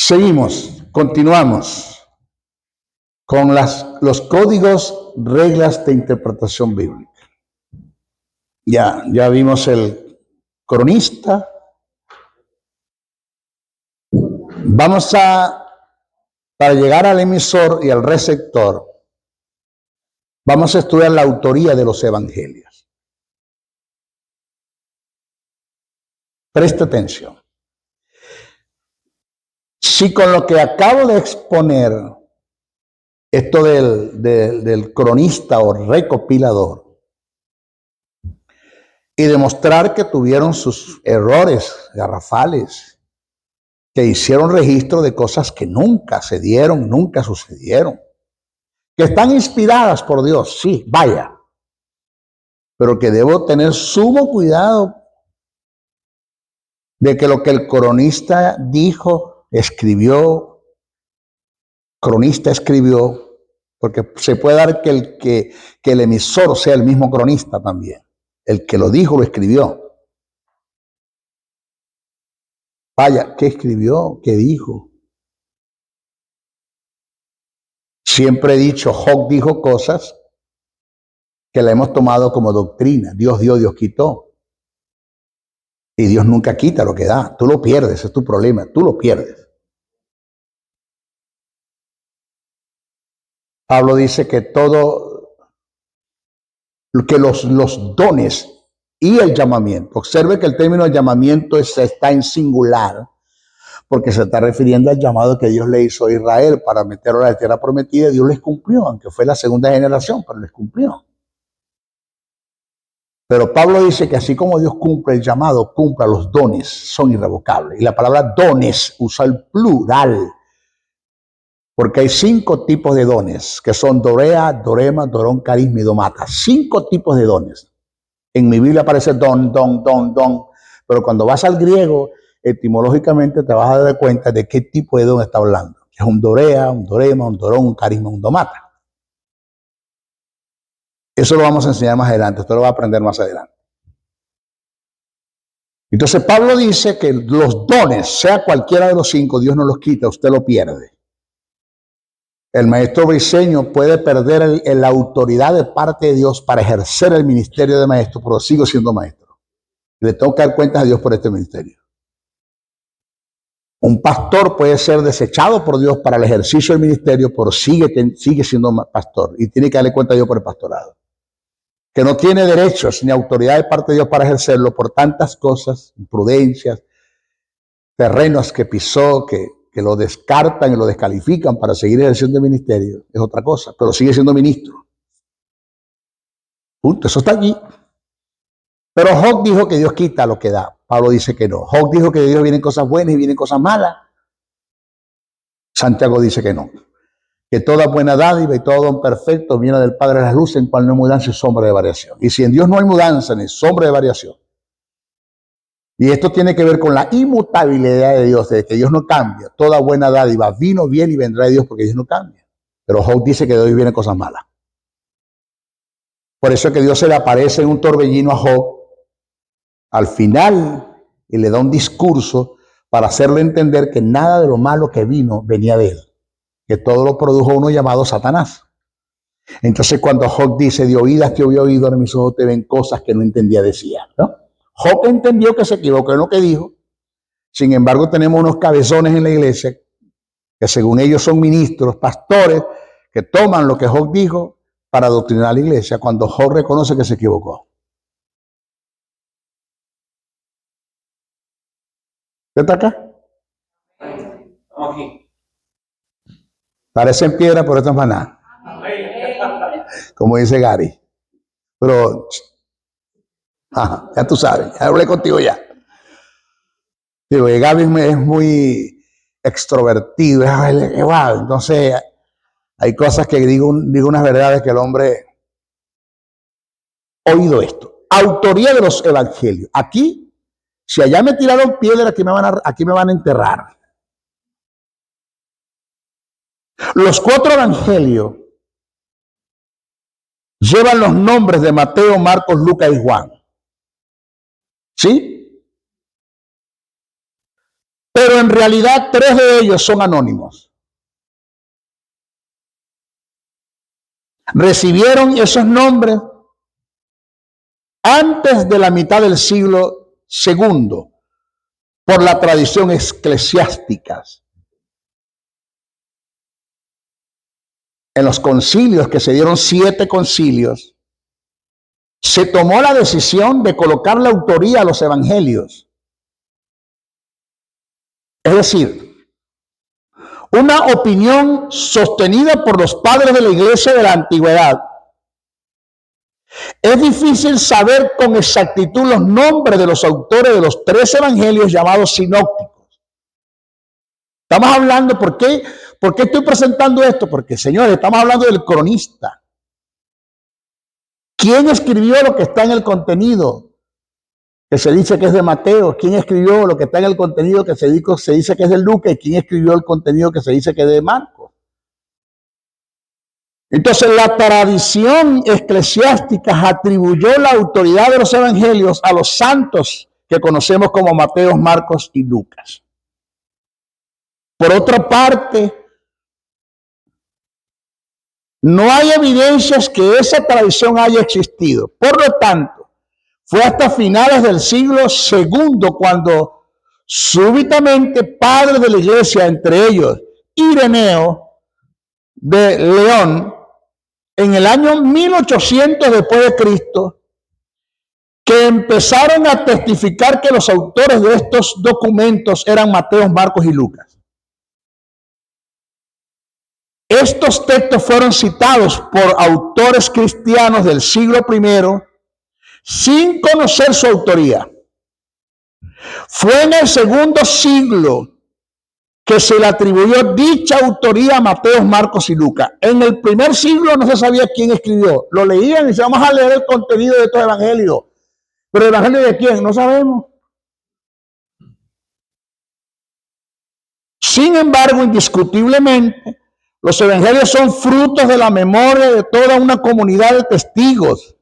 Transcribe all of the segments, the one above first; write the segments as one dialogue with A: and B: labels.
A: Seguimos, continuamos con los códigos, reglas de interpretación bíblica. Ya vimos el cronista. Vamos para llegar al emisor y al receptor, vamos a estudiar la autoría de los evangelios. Presta atención. Si con lo que acabo de exponer, esto del cronista o recopilador, y demostrar que tuvieron sus errores garrafales, que hicieron registro de cosas que nunca se dieron, nunca sucedieron, que están inspiradas por Dios, sí, vaya, pero que debo tener sumo cuidado de que lo que el cronista dijo, cronista escribió, porque se puede dar que el emisor sea el mismo cronista también. El que lo dijo, lo escribió. Vaya, ¿qué escribió? ¿Qué dijo? Siempre he dicho, Job dijo cosas que la hemos tomado como doctrina. Dios dio, Dios quitó. Y Dios nunca quita lo que da. Tú lo pierdes, es tu problema. Tú lo pierdes. Pablo dice que los dones y el llamamiento. Observe que el término llamamiento está en singular, porque se está refiriendo al llamado que Dios le hizo a Israel para meterlo a la tierra prometida. Dios les cumplió, aunque fue la segunda generación, pero les cumplió. Pero Pablo dice que así como Dios cumple el llamado, cumpla los dones, son irrevocables. Y la palabra dones usa el plural, porque hay 5 tipos de dones, que son dorea, dorema, dorón, carisma y domata. 5 tipos de dones. En mi Biblia aparece don, pero cuando vas al griego, etimológicamente te vas a dar cuenta de qué tipo de don está hablando. Es un dorea, un dorema, un dorón, un carisma, un domata. Eso lo vamos a enseñar más adelante, usted lo va a aprender más adelante. Entonces Pablo dice que los dones, sea cualquiera de los 5, Dios no los quita, usted lo pierde. El maestro briseño puede perder la autoridad de parte de Dios para ejercer el ministerio de maestro, pero sigo siendo maestro. Le tengo que dar cuentas a Dios por este ministerio. Un pastor puede ser desechado por Dios para el ejercicio del ministerio, pero sigue siendo pastor y tiene que darle cuenta a Dios por el pastorado. Que no tiene derechos ni autoridad de parte de Dios para ejercerlo por tantas cosas, imprudencias, terrenos que pisó, que lo descartan y lo descalifican para seguir ejerciendo el ministerio, es otra cosa, pero sigue siendo ministro. Punto, eso está allí. Pero Job dijo que Dios quita lo que da. Pablo dice que no. Job dijo que de Dios vienen cosas buenas y vienen cosas malas. Santiago dice que no. Que toda buena dádiva y todo don perfecto viene del Padre de las luces, en cual no hay mudanza y sombra de variación. Y si en Dios no hay mudanza ni sombra de variación, y esto tiene que ver con la inmutabilidad de Dios, de que Dios no cambia, toda buena dádiva vino bien y vendrá de Dios porque Dios no cambia. Pero Job dice que de Dios vienen cosas malas. Por eso es que Dios se le aparece en un torbellino a Job al final y le da un discurso para hacerle entender que nada de lo malo que vino venía de él, que todo lo produjo uno llamado Satanás. Entonces cuando Job dice, de oídas que había oído, en mis ojos te ven cosas que no entendía, decía, ¿no? Job entendió que se equivocó en lo que dijo. Sin embargo, tenemos unos cabezones en la iglesia que según ellos son ministros, pastores, que toman lo que Job dijo para adoctrinar a la iglesia cuando Job reconoce que se equivocó. ¿Usted está acá? Estamos aquí. Parecen piedra, pero esto es maná. Como dice Gary. Pero, ya tú sabes, ya hablé contigo ya. Digo, Gaby es muy extrovertido, wow. Entonces hay cosas que digo unas verdades que el hombre ha oído esto. Autoría de los evangelios. Aquí, si allá me tiraron piedra, aquí me van a enterrar. Los 4 evangelios llevan los nombres de Mateo, Marcos, Lucas y Juan. ¿Sí? pero en realidad 3 de ellos son anónimos. Recibieron esos nombres antes de la mitad del siglo II por la tradición eclesiástica. En los concilios, que se dieron 7 concilios, se tomó la decisión de colocar la autoría a los evangelios. Es decir, una opinión sostenida por los padres de la iglesia de la antigüedad. Es difícil saber con exactitud los nombres de los autores de los 3 evangelios llamados sinópticos. Estamos hablando, ¿por qué estoy presentando esto? Porque, señores, estamos hablando del cronista. ¿Quién escribió lo que está en el contenido que se dice que es de Mateo? ¿Quién escribió lo que está en el contenido que se dice que es de Lucas? ¿Y quién escribió el contenido que se dice que es de Marcos? Entonces, la tradición eclesiástica atribuyó la autoridad de los evangelios a los santos que conocemos como Mateo, Marcos y Lucas. Por otra parte, no hay evidencias que esa tradición haya existido. Por lo tanto, fue hasta finales del siglo II cuando súbitamente padres de la iglesia, entre ellos Ireneo de León, en el año 1800 después de Cristo, que empezaron a testificar que los autores de estos documentos eran Mateo, Marcos y Lucas. Estos textos fueron citados por autores cristianos del siglo I sin conocer su autoría. Fue en el segundo siglo que se le atribuyó dicha autoría a Mateo, Marcos y Lucas. En el primer siglo no se sabía quién escribió. Lo leían y decían, vamos a leer el contenido de estos evangelios. ¿Pero el evangelio de quién? No sabemos. Sin embargo, indiscutiblemente, los evangelios son frutos de la memoria de toda una comunidad de testigos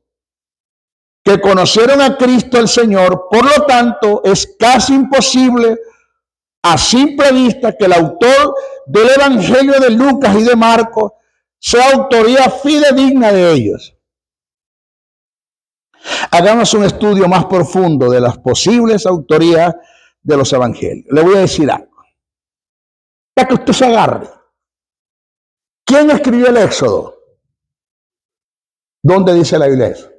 A: que conocieron a Cristo el Señor. Por lo tanto, es casi imposible a simple vista que el autor del evangelio de Lucas y de Marcos sea autoría fidedigna de ellos. Hagamos un estudio más profundo de las posibles autorías de los evangelios. Le voy a decir algo, para que usted se agarre. ¿Quién escribió el Éxodo? ¿Dónde dice la Biblia eso?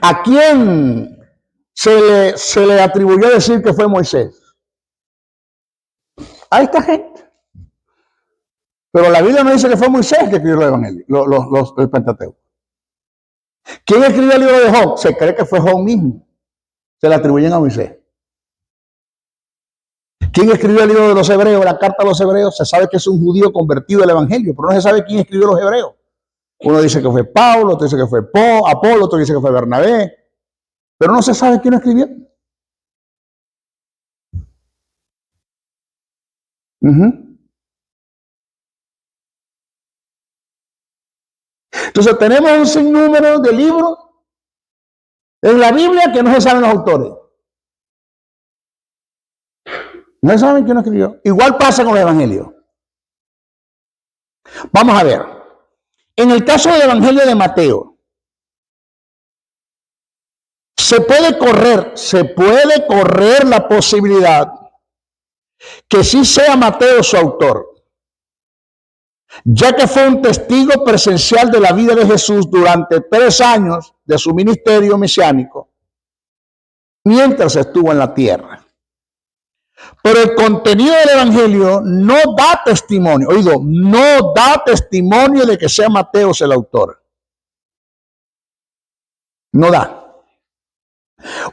A: ¿A quién se le atribuyó decir que fue Moisés? A esta gente. Pero la Biblia no dice que fue Moisés que escribió el Evangelio, el Pentateuco. ¿Quién escribió el libro de Job? Se cree que fue Job mismo. Se le atribuyen a Moisés. ¿Quién escribió el libro de los Hebreos, la carta a los Hebreos? Se sabe que es un judío convertido al Evangelio, pero no se sabe quién escribió los Hebreos. Uno dice que fue Pablo, otro dice que fue Apolo, otro dice que fue Bernabé, pero no se sabe quién escribió. Entonces tenemos un sinnúmero de libros en la Biblia que no se saben los autores. No saben quién lo escribió. Igual pasa con el Evangelio. Vamos a ver. En el caso del Evangelio de Mateo, se puede correr la posibilidad que sí sea Mateo su autor, ya que fue un testigo presencial de la vida de Jesús durante 3 años de su ministerio mesiánico, mientras estuvo en la tierra. Pero el contenido del Evangelio no da testimonio, no da testimonio de que sea Mateo el autor. No da.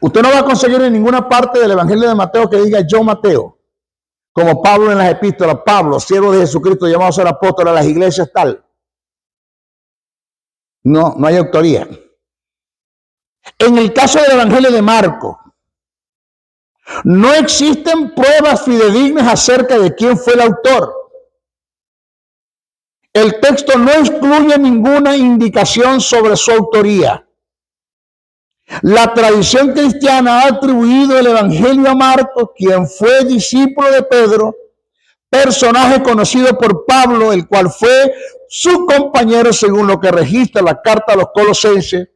A: Usted no va a conseguir en ninguna parte del Evangelio de Mateo que diga yo Mateo, como Pablo en las epístolas, Pablo, siervo de Jesucristo, llamado a ser apóstol a las iglesias tal. No hay autoría. En el caso del Evangelio de Marcos, no existen pruebas fidedignas acerca de quién fue el autor. El texto no incluye ninguna indicación sobre su autoría. La tradición cristiana ha atribuido el evangelio a Marcos, quien fue discípulo de Pedro, personaje conocido por Pablo, el cual fue su compañero según lo que registra la carta a los Colosenses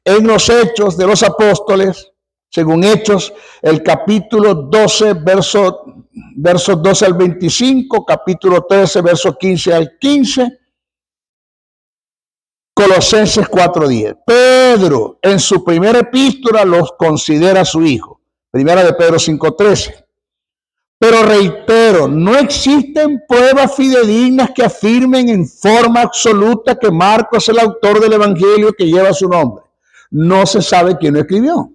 A: en los Hechos de los Apóstoles, según Hechos, el capítulo 12, versos 12 al 25, capítulo 13, versos 15 al 15, Colosenses 4:10. Pedro, en su primera epístola, los considera su hijo. Primera de Pedro 5:13. Pero reitero, no existen pruebas fidedignas que afirmen en forma absoluta que Marcos es el autor del evangelio que lleva su nombre. No se sabe quién lo escribió.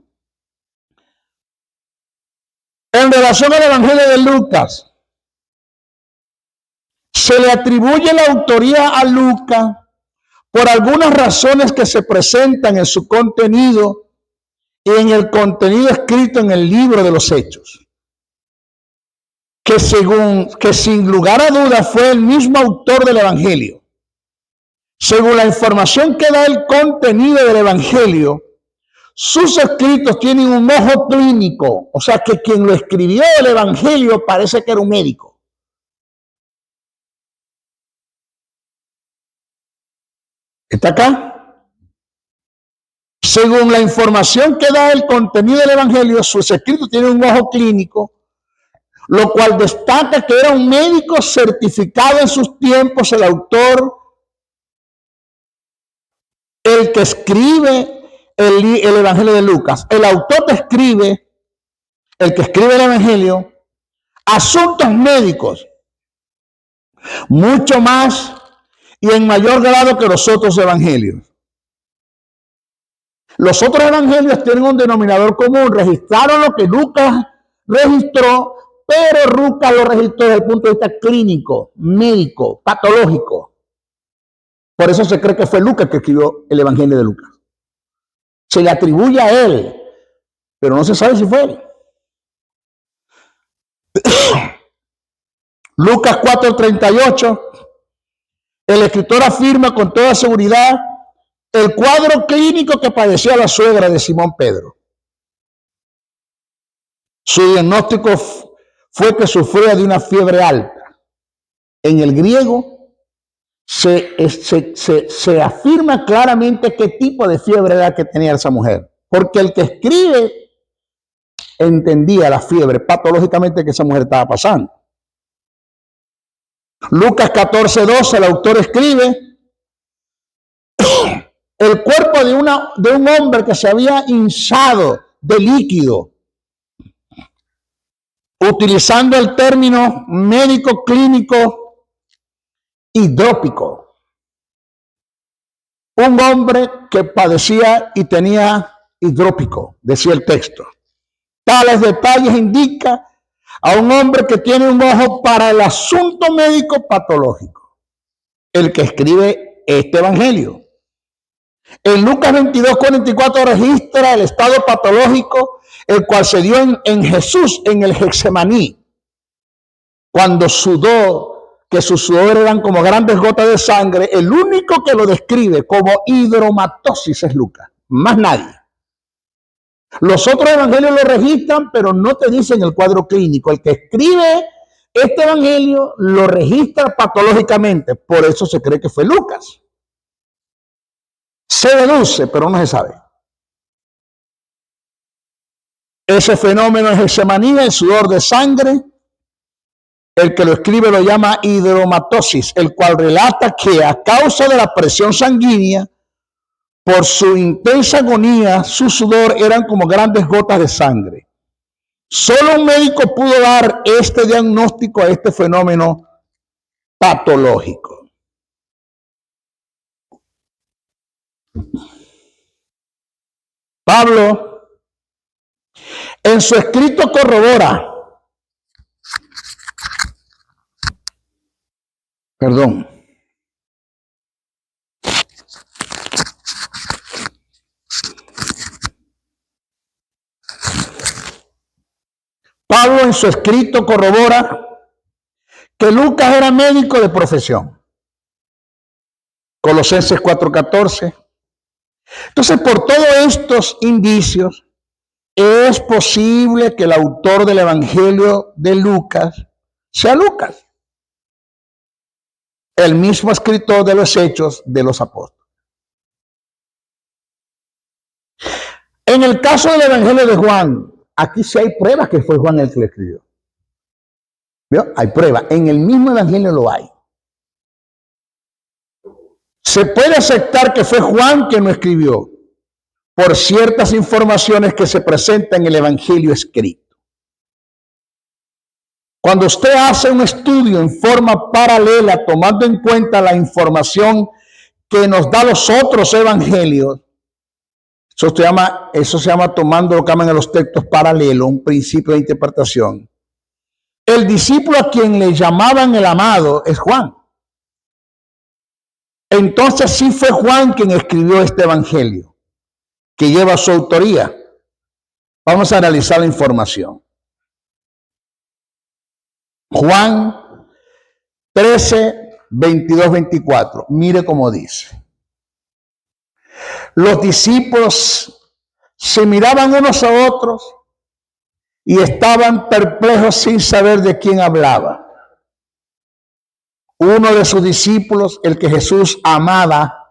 A: En relación al evangelio de Lucas, se le atribuye la autoría a Lucas por algunas razones que se presentan en su contenido y en el contenido escrito en el libro de los Hechos. Que sin lugar a dudas fue el mismo autor del evangelio. Según la información que da el contenido del evangelio, sus escritos tienen un ojo clínico, o sea que quien lo escribió el evangelio parece que era un médico. ¿Está acá? Según la información que da el contenido del evangelio, sus escritos tienen un ojo clínico, lo cual destaca que era un médico certificado en sus tiempos, el autor, el que escribe el evangelio de Lucas. El autor que escribe el evangelio, asuntos médicos, mucho más y en mayor grado que los otros evangelios. Los otros evangelios tienen un denominador común, registraron lo que Lucas registró, pero Lucas lo registró desde el punto de vista clínico, médico, patológico. Por eso se cree que fue Lucas que escribió el evangelio de Lucas. Se le atribuye a él, pero no se sabe si fue él. Lucas 4:38, el escritor afirma con toda seguridad el cuadro clínico que padecía la suegra de Simón Pedro. Su diagnóstico fue que sufría de una fiebre alta. En el griego se afirma claramente qué tipo de fiebre era que tenía esa mujer, porque el que escribe entendía la fiebre patológicamente que esa mujer estaba pasando. Lucas 14:12, el autor escribe el cuerpo de un hombre que se había hinchado de líquido, utilizando el término médico clínico hidrópico. Un hombre que padecía y tenía hidrópico, decía el texto. Tales detalles indican a un hombre que tiene un ojo para el asunto médico patológico, el que escribe este evangelio. En Lucas 22:44 registra el estado patológico, el cual se dio en Jesús en el Getsemaní, cuando sudó, que sus sudores eran como grandes gotas de sangre. El único que lo describe como hidromatosis es Lucas, más nadie. Los otros evangelios lo registran, pero no te dicen el cuadro clínico. El que escribe este evangelio lo registra patológicamente, por eso se cree que fue Lucas. Se deduce, pero no se sabe. Ese fenómeno es Getsemaní, el sudor de sangre. El que lo escribe lo llama hidromatosis, el cual relata que a causa de la presión sanguínea, por su intensa agonía, su sudor eran como grandes gotas de sangre. Solo un médico pudo dar este diagnóstico a este fenómeno patológico. Pablo, en su escrito corrobora, Pablo en su escrito corrobora que Lucas era médico de profesión. Colosenses 4:14. Entonces, por todos estos indicios, es posible que el autor del Evangelio de Lucas sea Lucas, el mismo escritor de los Hechos de los Apóstoles. En el caso del Evangelio de Juan, aquí sí hay pruebas que fue Juan el que lo escribió. ¿Vio? Hay pruebas. En el mismo Evangelio lo hay. Se puede aceptar que fue Juan quien lo escribió por ciertas informaciones que se presentan en el Evangelio escrito. Cuando usted hace un estudio en forma paralela, tomando en cuenta la información que nos da los otros evangelios, eso se llama tomando lo que llaman en los textos paralelos, un principio de interpretación. El discípulo a quien le llamaban el amado es Juan. Entonces sí fue Juan quien escribió este evangelio, que lleva su autoría. Vamos a analizar la información. Juan 13, 22, 24. Mire cómo dice. Los discípulos se miraban unos a otros y estaban perplejos sin saber de quién hablaba. Uno de sus discípulos, el que Jesús amaba,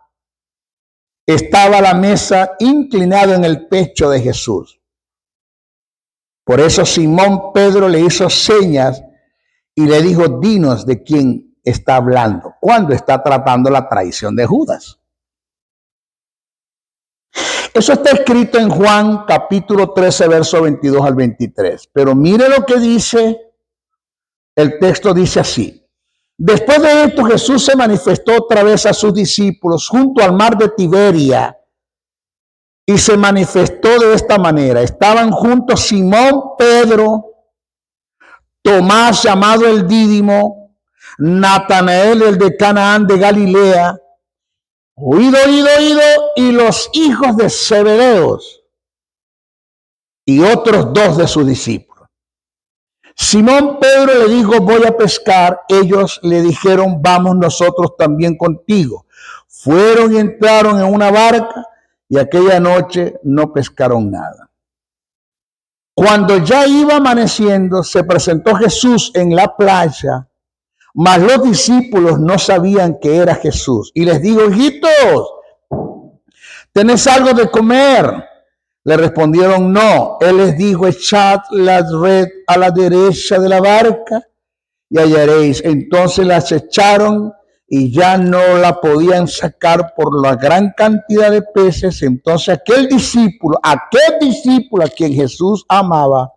A: estaba a la mesa inclinado en el pecho de Jesús. Por eso Simón Pedro le hizo señas y le dijo, dinos de quién está hablando, cuando está tratando la traición de Judas. Eso está escrito en Juan capítulo 13, verso 22 al 23. Pero mire lo que dice, el texto dice así. Después de esto, Jesús se manifestó otra vez a sus discípulos junto al mar de Tiberia y se manifestó de esta manera. Estaban juntos Simón, Pedro, Tomás llamado el Dídimo, Natanael el de Canaán de Galilea, oído, y los hijos de Zebedeos y otros dos de sus discípulos. Simón Pedro le dijo, voy a pescar. Ellos le dijeron, vamos nosotros también contigo. Fueron y entraron en una barca y aquella noche no pescaron nada. Cuando ya iba amaneciendo, se presentó Jesús en la playa, mas los discípulos no sabían que era Jesús. Y les dijo, hijitos, ¿tenés algo de comer? Le respondieron, no. Él les dijo, echad la red a la derecha de la barca y hallaréis. Entonces las echaron y ya no la podían sacar por la gran cantidad de peces. Entonces aquel discípulo a quien Jesús amaba,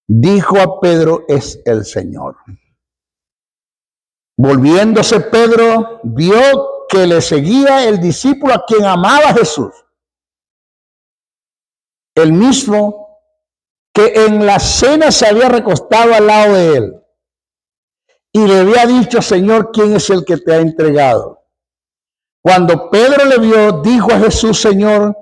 A: dijo a Pedro, es el Señor. Volviéndose Pedro, vio que le seguía el discípulo a quien amaba Jesús. El mismo que en la cena se había recostado al lado de él. Y le había dicho, Señor, ¿quién es el que te ha entregado? Cuando Pedro le vio, dijo a Jesús, Señor,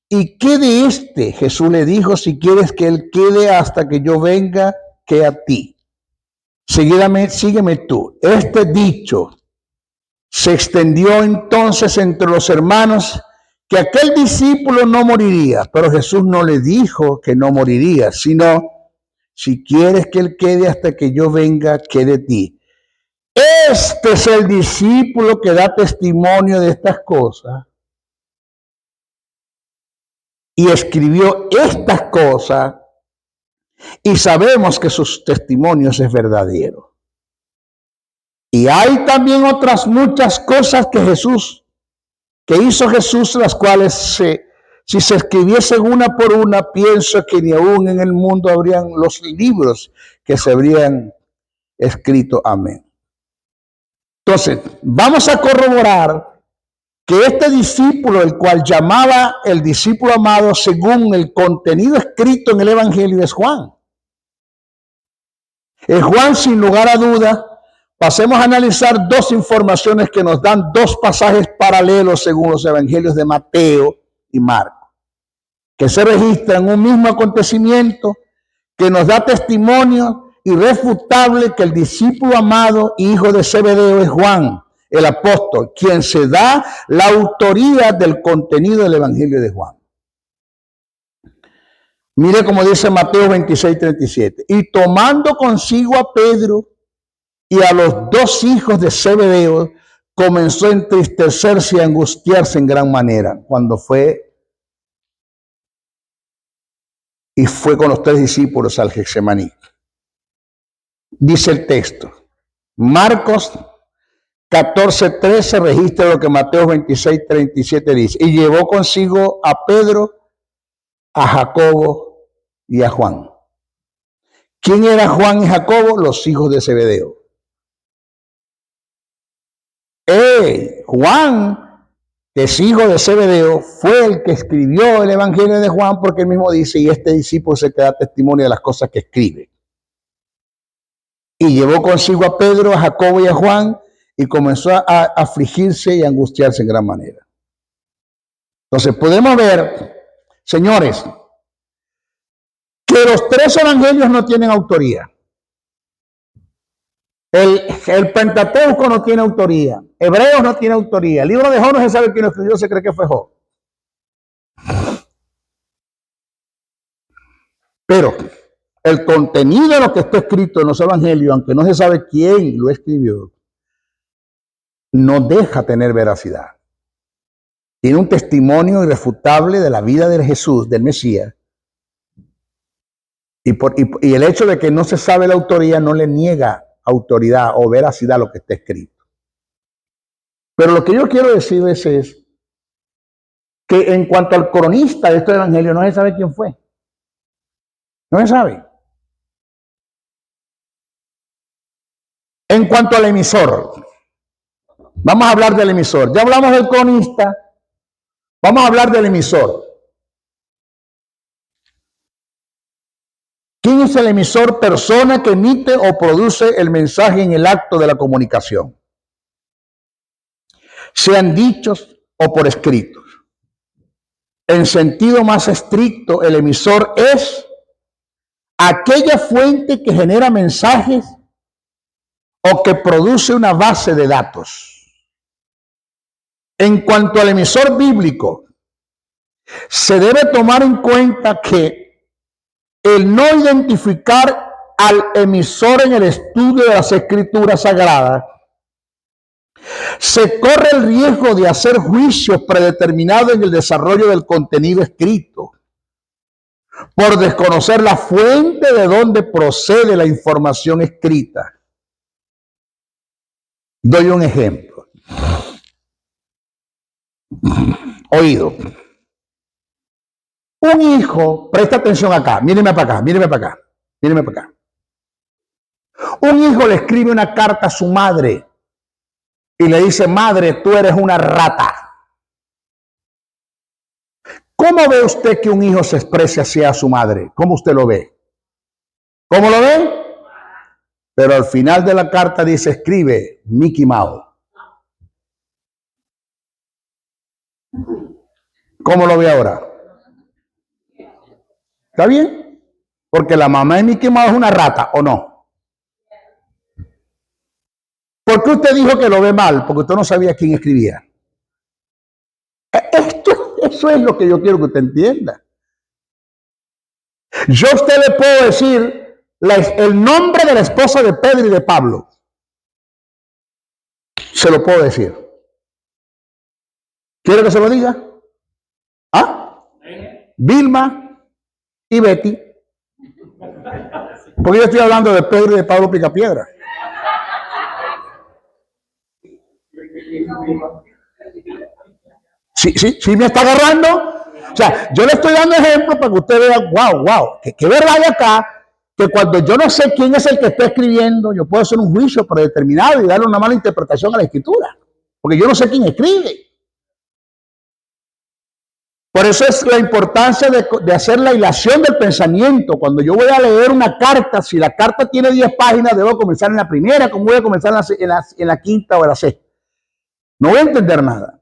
A: ¿y qué de este? Jesús le dijo, si quieres que él quede hasta que yo venga, que a ti. Sígueme tú. Este dicho se extendió entonces entre los hermanos que aquel discípulo no moriría, pero Jesús no le dijo que no moriría, sino, si quieres que él quede hasta que yo venga, que de ti. Este es el discípulo que da testimonio de estas cosas y escribió estas cosas y sabemos que sus testimonios es verdadero. Y hay también otras muchas cosas que hizo Jesús, las cuales si se escribiesen una por una, pienso que ni aún en el mundo habrían los libros que se habrían escrito. Amén. Entonces, vamos a corroborar que este discípulo, el cual llamaba el discípulo amado, según el contenido escrito en el Evangelio, es Juan. Es Juan, sin lugar a duda. Pasemos a analizar dos informaciones que nos dan dos pasajes paralelos según los evangelios de Mateo y Marcos, que se registran un mismo acontecimiento que nos da testimonio irrefutable que el discípulo amado y hijo de Zebedeo es Juan, el apóstol, quien se da la autoría del contenido del Evangelio de Juan. Mire cómo dice Mateo 26:37. Y tomando consigo a Pedro y a los dos hijos de Zebedeo, comenzó a entristecerse y a angustiarse en gran manera cuando fue con los tres discípulos al Getsemaní. Dice el texto, Marcos 14:13 registra lo que Mateo 26:37 dice. Y llevó consigo a Pedro, a Jacobo y a Juan. ¿Quién era Juan y Jacobo? Los hijos de Zebedeo. Juan, que es hijo de Zebedeo, fue el que escribió el Evangelio de Juan, porque él mismo dice, y este discípulo se da testimonio de las cosas que escribe. Y llevó consigo a Pedro, a Jacobo y a Juan, y comenzó a afligirse y a angustiarse en gran manera. Entonces podemos ver, señores, que los tres evangelios no tienen autoría. El Pentateuco no tiene autoría. Hebreos no tiene autoría. El libro de Job no se sabe quién lo escribió, se cree que fue Job. Pero el contenido de lo que está escrito en los evangelios, aunque no se sabe quién lo escribió, no deja tener veracidad. Tiene un testimonio irrefutable de la vida de Jesús, del Mesías. Y el hecho de que no se sabe la autoría no le niega autoridad o veracidad a lo que está escrito. Pero lo que yo quiero decirles es que en cuanto al cronista de este evangelio no se sabe quién fue. No se sabe. En cuanto al emisor, vamos a hablar del emisor. Ya hablamos del cronista, vamos a hablar del emisor. ¿Quién es el emisor? Persona que emite o produce el mensaje en el acto de la comunicación, sean dichos o por escritos. En sentido más estricto, el emisor es aquella fuente que genera mensajes o que produce una base de datos. En cuanto al emisor bíblico, se debe tomar en cuenta que el no identificar al emisor en el estudio de las escrituras sagradas, se corre el riesgo de hacer juicios predeterminados en el desarrollo del contenido escrito, por desconocer la fuente de donde procede la información escrita. Doy un ejemplo. Oído. Un hijo, presta atención acá, míreme para acá, míreme para acá, míreme para acá. Un hijo le escribe una carta a su madre y le dice, madre, tú eres una rata. ¿Cómo ve usted que un hijo se exprese así a su madre? ¿Cómo usted lo ve? ¿Cómo lo ve? Pero al final de la carta dice, escribe Mickey Mouse. ¿Cómo lo ve ahora? ¿Está bien? Porque la mamá de Mickey Mouse es una rata, ¿o no? ¿Por qué usted dijo que lo ve mal? Porque usted no sabía quién escribía. Eso es lo que yo quiero que usted entienda. Yo a usted le puedo decir el nombre de la esposa de Pedro y de Pablo. Se lo puedo decir. ¿Quiere que se lo diga? ¿Ah? Vilma y Betty. Porque yo estoy hablando de Pedro y de Pablo Picapiedra. Sí me está agarrando. O sea, yo le estoy dando ejemplos para que usted vea, wow, que verdad hay acá, que cuando yo no sé quién es el que está escribiendo, yo puedo hacer un juicio predeterminado y darle una mala interpretación a la escritura, porque yo no sé quién escribe. Por eso es la importancia de hacer la hilación del pensamiento. Cuando yo voy a leer una carta, si la carta tiene 10 páginas, debo comenzar en la primera, como voy a comenzar en la quinta o en la sexta. No voy a entender nada.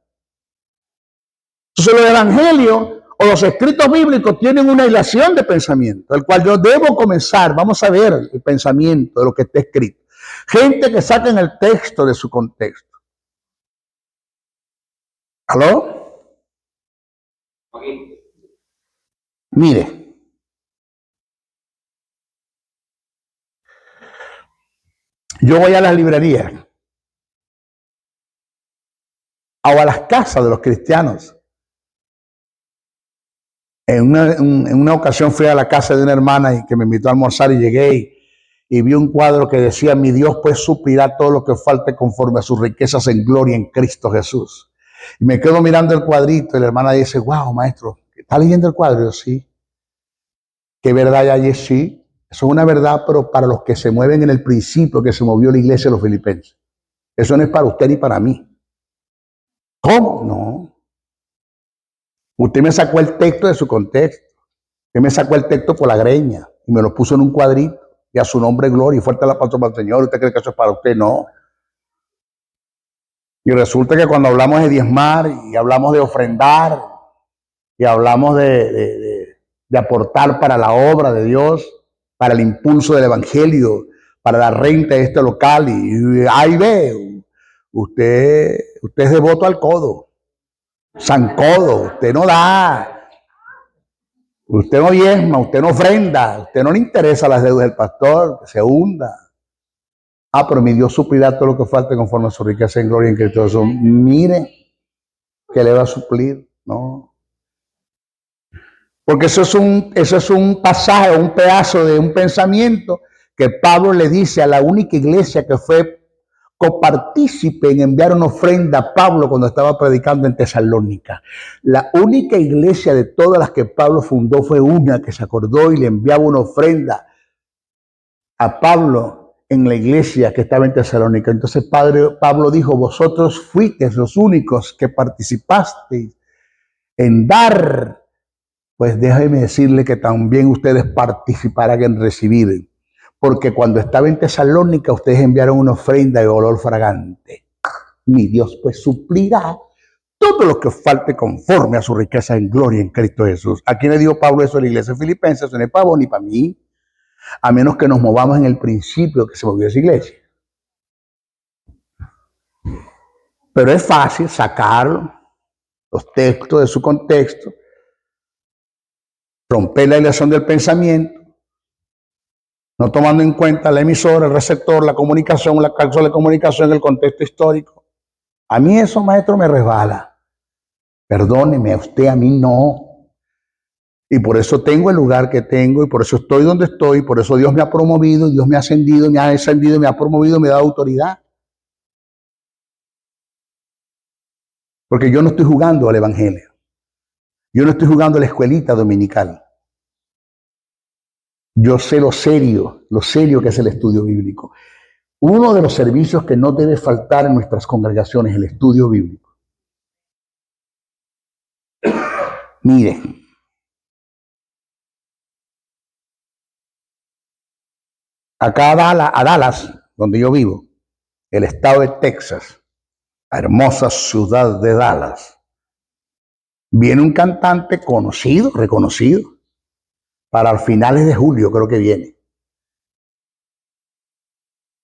A: Entonces los evangelios o los escritos bíblicos tienen una hilación de pensamiento, el cual yo debo comenzar. Vamos a ver el pensamiento de lo que está escrito. Gente que saca el texto de su contexto. ¿Aló? Mire, yo voy a las librerías o a las casas de los cristianos. En una ocasión fui a la casa de una hermana y que me invitó a almorzar y llegué y vi un cuadro que decía: mi Dios pues suplirá todo lo que falte conforme a sus riquezas en gloria en Cristo Jesús. Y me quedo mirando el cuadrito y la hermana dice: wow, maestro, ¿está leyendo el cuadro? Yo, sí. ¿Qué verdad hay allí? Sí. Eso es una verdad, pero para los que se mueven en el principio que se movió la iglesia de los filipenses. Eso no es para usted ni para mí. ¿Cómo? No. Usted me sacó el texto de su contexto. Usted me sacó el texto por la greña y me lo puso en un cuadrito y a su nombre gloria y fuerte la paso para el Señor. ¿Usted cree que eso es para usted? No. Y resulta que cuando hablamos de diezmar y hablamos de ofrendar y hablamos de aportar para la obra de Dios, para el impulso del evangelio, para la renta de este local, y ahí ve, usted es devoto al codo, zancodo, usted no da, usted no diezma, usted no ofrenda, usted no le interesa las deudas del pastor, que se hunda. Ah, pero mi Dios suplirá todo lo que falte conforme a su riqueza en gloria en Cristo Jesús. Mire que le va a suplir, ¿no? Porque eso es un pasaje, un pedazo de un pensamiento que Pablo le dice a la única iglesia que fue copartícipe en enviar una ofrenda a Pablo cuando estaba predicando en Tesalónica. La única iglesia de todas las que Pablo fundó fue una que se acordó y le enviaba una ofrenda a Pablo en la iglesia que estaba en Tesalónica. Entonces Pablo dijo: vosotros fuisteis los únicos que participasteis en dar. Pues déjeme decirle que también ustedes participarán en recibir, porque cuando estaba en Tesalónica ustedes enviaron una ofrenda de olor fragante. Mi Dios pues suplirá todo lo que os falte conforme a su riqueza en gloria en Cristo Jesús. ¿A quién le dijo Pablo eso a la iglesia filipense? Eso no es para vos ni para mí, a menos que nos movamos en el principio que se movió esa iglesia. Pero es fácil sacar los textos de su contexto, romper la ilusión del pensamiento, no tomando en cuenta la emisora, el receptor, la comunicación, la cápsula de comunicación, el contexto histórico. A mí eso, maestro, me resbala. Perdóneme, a usted, a mí no. Y por eso tengo el lugar que tengo, y por eso estoy donde estoy, y por eso Dios me ha promovido, Dios me ha ascendido, me ha descendido, me ha promovido, me ha dado autoridad. Porque yo no estoy jugando al evangelio. Yo no estoy jugando a la escuelita dominical. Yo sé lo serio que es el estudio bíblico. Uno de los servicios que no debe faltar en nuestras congregaciones es el estudio bíblico. Mire, acá a Dallas, donde yo vivo, el estado de Texas, la hermosa ciudad de Dallas, viene un cantante conocido, reconocido, para finales de julio creo que viene.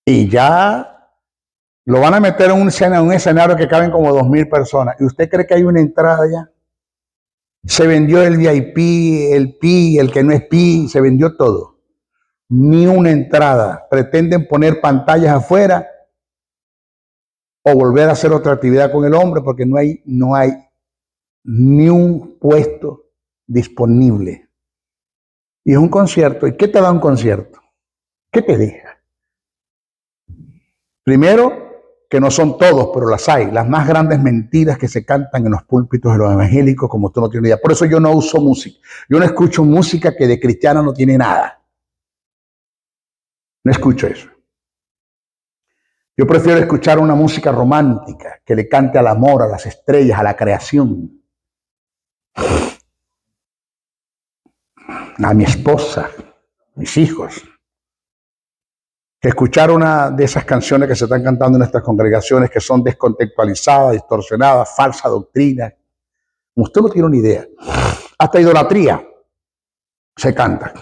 A: Y ya lo van a meter en un escenario que caben como 2,000 personas. ¿Y usted cree que hay una entrada ya? Se vendió el VIP, el PI, el que no es PI, se vendió todo. Ni una entrada. Pretenden poner pantallas afuera o volver a hacer otra actividad con el hombre porque no hay ni un puesto disponible. Y es un concierto. ¿Y qué te da un concierto? ¿Qué te deja? Primero, que no son todos, pero las hay. Las más grandes mentiras que se cantan en los púlpitos de los evangélicos, como tú no tienes idea. Por eso yo no uso música. Yo no escucho música que de cristiana no tiene nada. No escucho eso. Yo prefiero escuchar una música romántica que le cante al amor, a las estrellas, a la creación, a mi esposa, a mis hijos. Que escuchar una de esas canciones que se están cantando en nuestras congregaciones, que son descontextualizadas, distorsionadas, falsa doctrina. Usted no tiene una idea. Hasta idolatría se canta.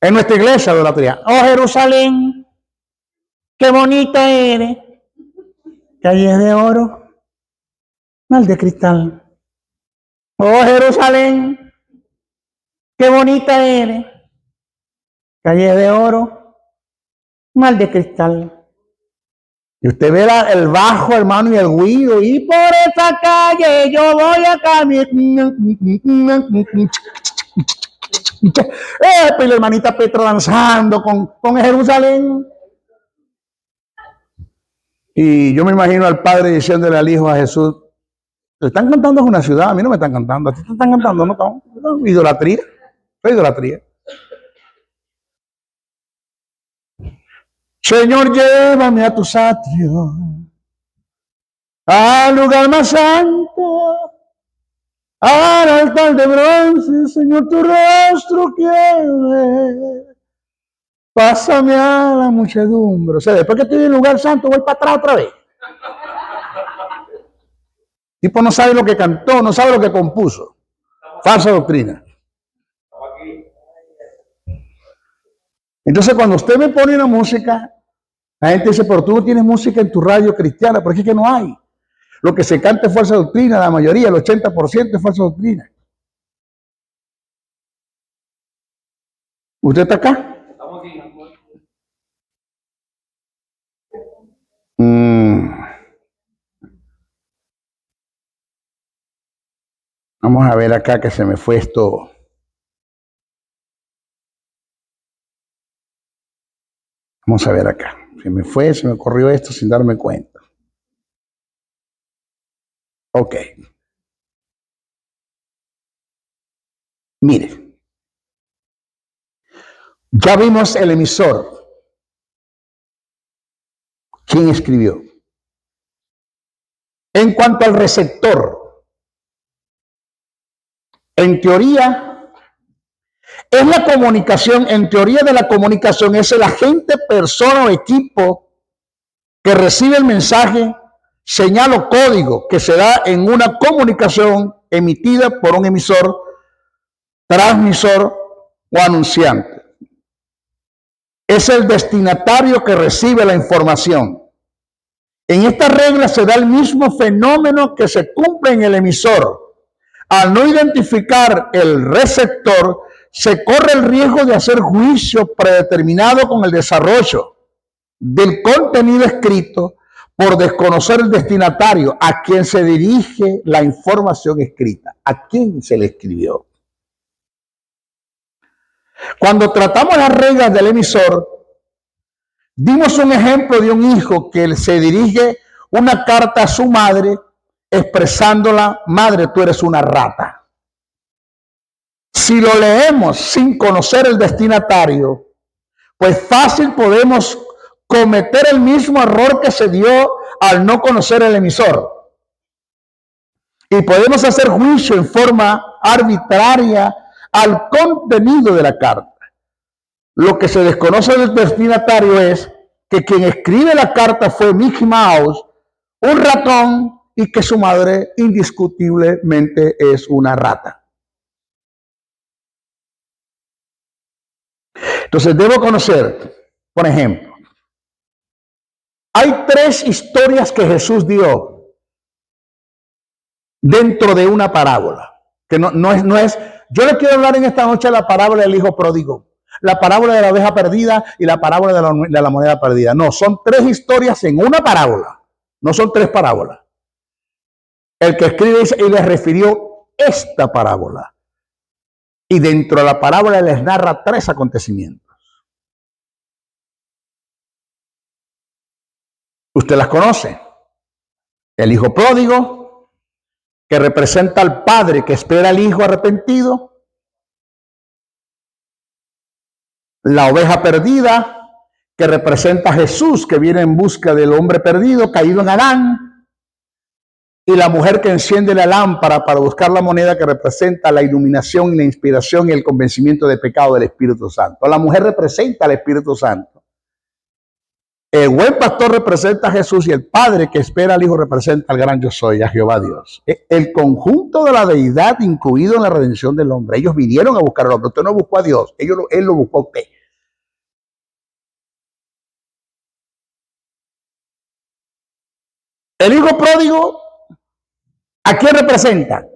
A: En nuestra iglesia, idolatría. Oh, Jerusalén, qué bonita eres. Calles de oro,
B: Mal de cristal. Oh Jerusalén, qué bonita eres. Calle de oro, mal de cristal. Y usted ve el bajo, hermano, y el guido, y por esa calle yo voy a caminar. Y la hermanita Petra danzando con Jerusalén. Y yo me imagino al padre diciéndole al hijo, a Jesús, le están cantando es una ciudad, a mí no me están cantando, a ti te están cantando, no, idolatría, es idolatría. Señor, llévame a tus atrios, al lugar más santo, al altar de bronce, Señor, tu rostro quiero ver. Pásame a la muchedumbre. O sea, después que estoy en el lugar santo, voy para atrás otra vez. El tipo no sabe lo que cantó, no sabe lo que compuso. Falsa doctrina. Entonces, cuando usted me pone una música, la gente dice, pero tú no tienes música en tu radio cristiana, porque es que no hay. Lo que se canta es falsa doctrina, la mayoría, el 80% es falsa doctrina. ¿Usted está acá? Estamos aquí. Vamos a ver acá que se me fue esto. Vamos a ver acá. Se me corrió esto sin darme cuenta. Ok. Mire. Ya vimos el emisor. ¿Quién escribió? En cuanto al receptor, en teoría, es la comunicación, en teoría de la comunicación, es el agente, persona o equipo que recibe el mensaje, señal o código que se da en una comunicación emitida por un emisor, transmisor o anunciante. Es el destinatario que recibe la información. En esta regla se da el mismo fenómeno que se cumple en el emisor. Al no identificar el receptor, se corre el riesgo de hacer juicio predeterminado con el desarrollo del contenido escrito por desconocer el destinatario a quien se dirige la información escrita, a quien se le escribió. Cuando tratamos las reglas del emisor, dimos un ejemplo de un hijo que se dirige una carta a su madre expresándola, madre, tú eres una rata. Si lo leemos sin conocer el destinatario, pues fácil podemos cometer el mismo error que se dio al no conocer el emisor. Y podemos hacer juicio en forma arbitraria al contenido de la carta. Lo que se desconoce del destinatario es que quien escribe la carta fue Mickey Mouse, un ratón, y que su madre indiscutiblemente es una rata. Entonces debo conocer, por ejemplo, hay 3 historias que Jesús dio dentro de una parábola, que no es, yo le quiero hablar en esta noche de la parábola del hijo pródigo, la parábola de la oveja perdida y la parábola de la moneda perdida. No, son 3 historias en una parábola, no son 3 parábolas. El que escribe dice, y les refirió esta parábola. Y dentro de la parábola les narra 3 acontecimientos. Usted las conoce. El hijo pródigo, que representa al padre que espera al hijo arrepentido. La oveja perdida, que representa a Jesús, que viene en busca del hombre perdido, caído en Adán. Y la mujer que enciende la lámpara para buscar la moneda, que representa la iluminación y la inspiración y el convencimiento de pecado del Espíritu Santo. La mujer representa al Espíritu Santo. El buen pastor representa a Jesús y el padre que espera al hijo representa al gran yo soy, a Jehová Dios. El conjunto de la deidad incluido en la redención del hombre. Ellos vinieron a buscar al hombre. Usted no buscó a Dios, él lo buscó a usted. El hijo pródigo ¿A quién representa?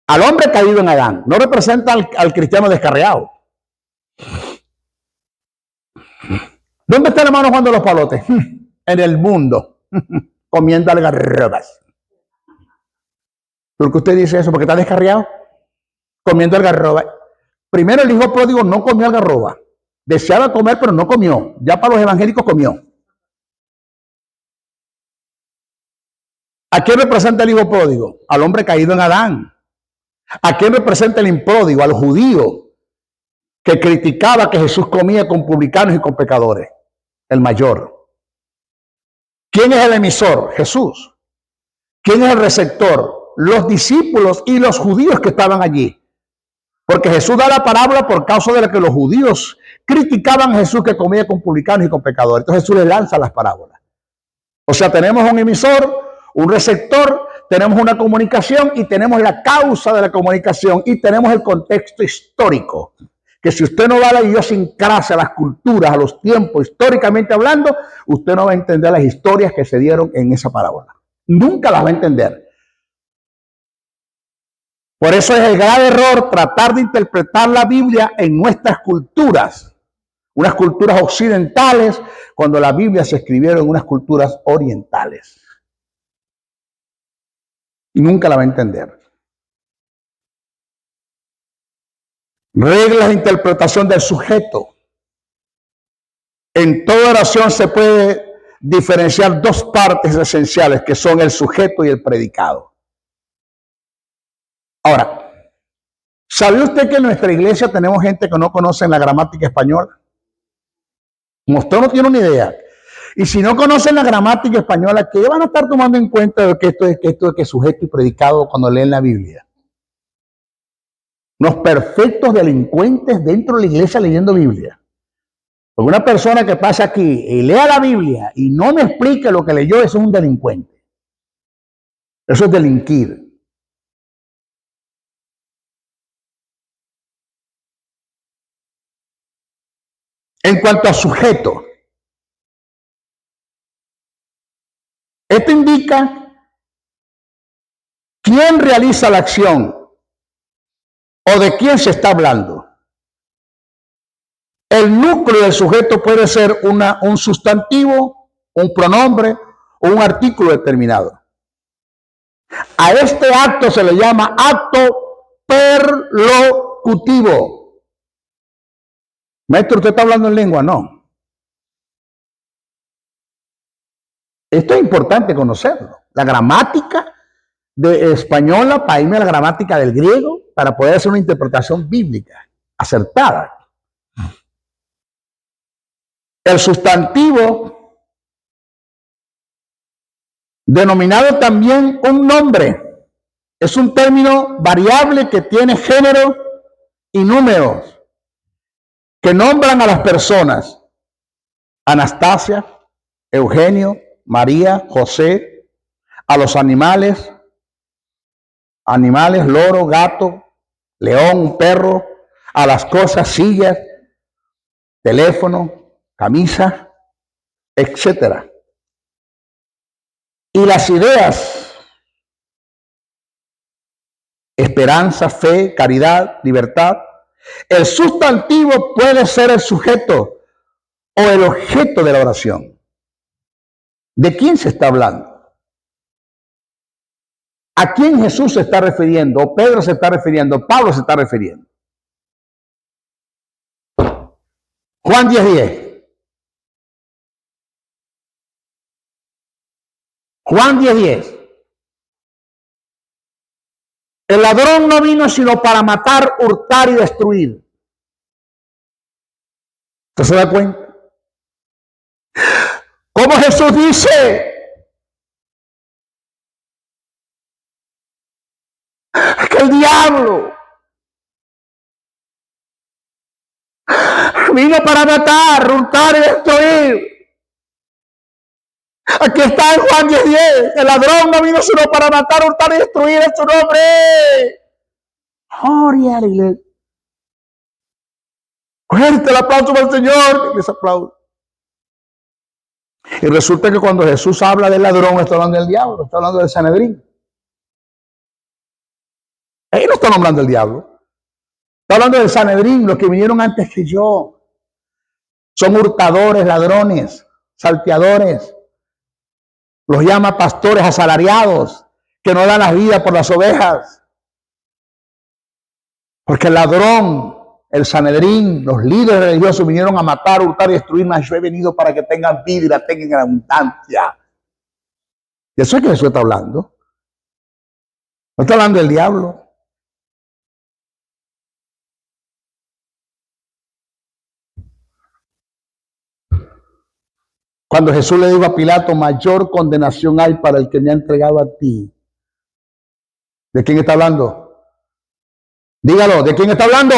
B: Al hombre caído en Adán. No representa al cristiano descarriado. ¿Dónde está el hermano Juan de los Palotes? En el mundo, comiendo algarrobas. ¿Por qué usted dice eso? ¿Porque está descarriado? Comiendo algarrobas. Primero el hijo pródigo no comió algarroba. Deseaba comer, pero no comió. Ya para los evangélicos comió. ¿A quién representa el hijo pródigo? Al hombre caído en Adán. ¿A quién representa el impródigo? Al judío que criticaba que Jesús comía con publicanos y con pecadores. El mayor. ¿Quién es el emisor? Jesús. ¿Quién es el receptor? Los discípulos y los judíos que estaban allí. Porque Jesús da la parábola por causa de la que los judíos criticaban a Jesús que comía con publicanos y con pecadores. Entonces Jesús les lanza las parábolas. O sea, tenemos un emisor, un receptor, tenemos una comunicación y tenemos la causa de la comunicación y tenemos el contexto histórico. Que si usted no va a la idiosincrasia, a las culturas, a los tiempos, históricamente hablando, usted no va a entender las historias que se dieron en esa parábola. Nunca las va a entender. Por eso es el grave error tratar de interpretar la Biblia en nuestras culturas, unas culturas occidentales, cuando la Biblia se escribieron en unas culturas orientales. Y nunca la va a entender. Reglas de interpretación del sujeto. En toda oración se puede diferenciar dos partes esenciales, que son el sujeto y el predicado. Ahora, ¿sabe usted que en nuestra iglesia tenemos gente que no conoce la gramática española? Como usted no tiene una idea. Y si no conocen la gramática española, ¿qué van a estar tomando en cuenta de que esto es sujeto y predicado cuando leen la Biblia? Unos perfectos delincuentes dentro de la iglesia leyendo Biblia. Porque una persona que pasa aquí y lea la Biblia y no me explique lo que leyó, eso es un delincuente. Eso es delinquir. En cuanto a sujeto, esto indica quién realiza la acción o de quién se está hablando. El núcleo del sujeto puede ser un sustantivo, un pronombre o un artículo determinado. A este acto se le llama acto perlocutivo. Maestro, ¿usted está hablando en lengua? No. Esto es importante conocerlo. La gramática española para irme a la gramática del griego para poder hacer una interpretación bíblica acertada. El sustantivo, denominado también un nombre, es un término variable que tiene género y números, que nombran a las personas: Anastasia, Eugenio, María, José; a los animales, loro, gato, león, perro; a las cosas, sillas, teléfono, camisa, etc. Y las ideas: esperanza, fe, caridad, libertad. El sustantivo puede ser el sujeto o el objeto de la oración. ¿De quién se está hablando? ¿A quién Jesús se está refiriendo? ¿O Pedro se está refiriendo? ¿Pablo se está refiriendo? Juan 10:10. Juan 10:10. El ladrón no vino sino para matar, hurtar y destruir. ¿Usted se da cuenta? ¿Cómo Jesús dice que el diablo vino para matar, hurtar y destruir? Aquí está en Juan 10:10. El ladrón no vino sino para matar, hurtar y destruir, en su nombre. Gloria a la iglesia. Fuerte el aplauso para el Señor. Que se aplaude. Y resulta que cuando Jesús habla del ladrón, está hablando del diablo, está hablando del Sanedrín. Ahí no está nombrando el diablo. Está hablando del Sanedrín, los que vinieron antes que yo. Son hurtadores, ladrones, salteadores. Los llama pastores asalariados, que no dan la vida por las ovejas. Porque el ladrón, el Sanedrín, los líderes religiosos vinieron a matar, hurtar y destruir, mas yo he venido para que tengan vida y la tengan en abundancia. De eso es que Jesús está hablando. No está hablando del diablo. Cuando Jesús le dijo a Pilato, mayor condenación hay para el que me ha entregado a ti. ¿De quién está hablando? Dígalo, ¿de quién está hablando?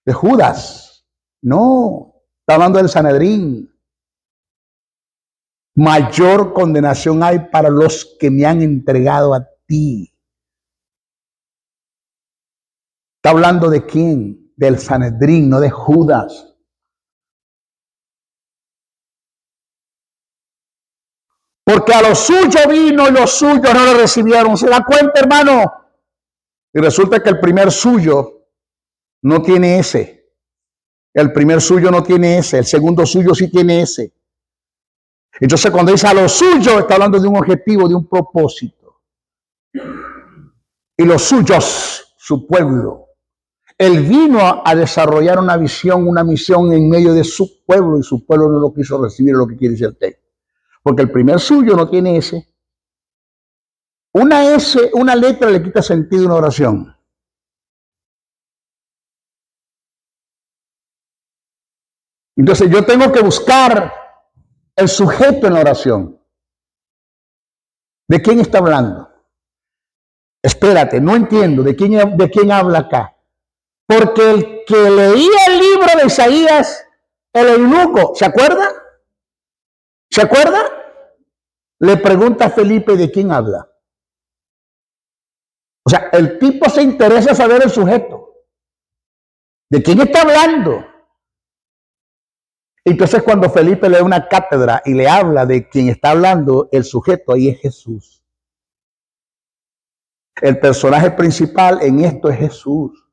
B: De Judas. No, está hablando del Sanedrín. Mayor condenación hay para los que me han entregado a ti. ¿Está hablando de quién? Del Sanedrín, no de Judas. Porque a lo suyo vino y los suyos no lo recibieron. ¿Se da cuenta, hermano? Y resulta que el primer suyo no tiene ese. El primer suyo no tiene ese. El segundo suyo sí tiene ese. Entonces cuando dice a lo suyo, está hablando de un objetivo, de un propósito. Y los suyos, su pueblo. Él vino a desarrollar una visión, una misión en medio de su pueblo y su pueblo no lo quiso recibir, lo que quiere decir el texto. Porque el primer suyo no tiene ese. Una S, una letra le quita sentido a una oración. Entonces yo tengo que buscar el sujeto en la oración. ¿De quién está hablando? Espérate, no entiendo. ¿De quién habla acá? Porque el que leía el libro de Isaías, el eunuco, ¿se acuerda? ¿Se acuerda? Le pregunta a Felipe de quién habla. O sea, el tipo se interesa saber el sujeto. ¿De quién está hablando? Entonces cuando Felipe lee una cátedra y le habla de quién está hablando, el sujeto ahí es Jesús. El personaje principal en esto es Jesús.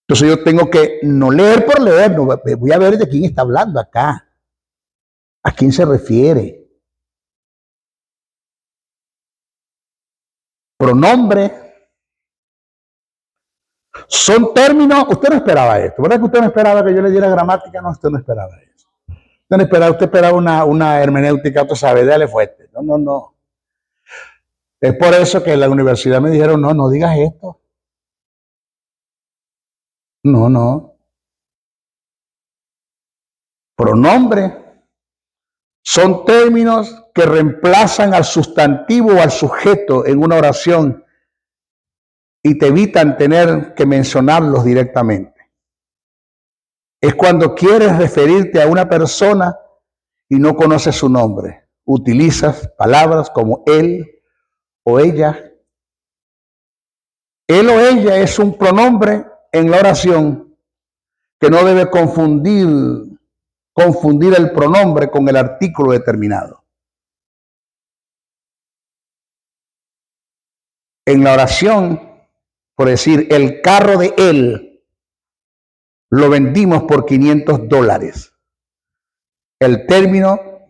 B: Entonces yo tengo que no leer por leer, no, voy a ver de quién está hablando acá. ¿A quién se refiere? Pronombre. Son términos, usted no esperaba esto, ¿verdad que usted no esperaba que yo le diera gramática? No, usted no esperaba eso. Usted esperaba una hermenéutica, usted sabe, dale fuerte. No. Es por eso que en la universidad me dijeron, no digas esto. No. Pronombre son términos que reemplazan al sustantivo o al sujeto en una oración y te evitan tener que mencionarlos directamente. Es cuando quieres referirte a una persona y no conoces su nombre. Utilizas palabras como él o ella. Él o ella es un pronombre en la oración que no debe confundir el pronombre con el artículo determinado. En la oración, por decir, el carro de él lo vendimos por $500. El término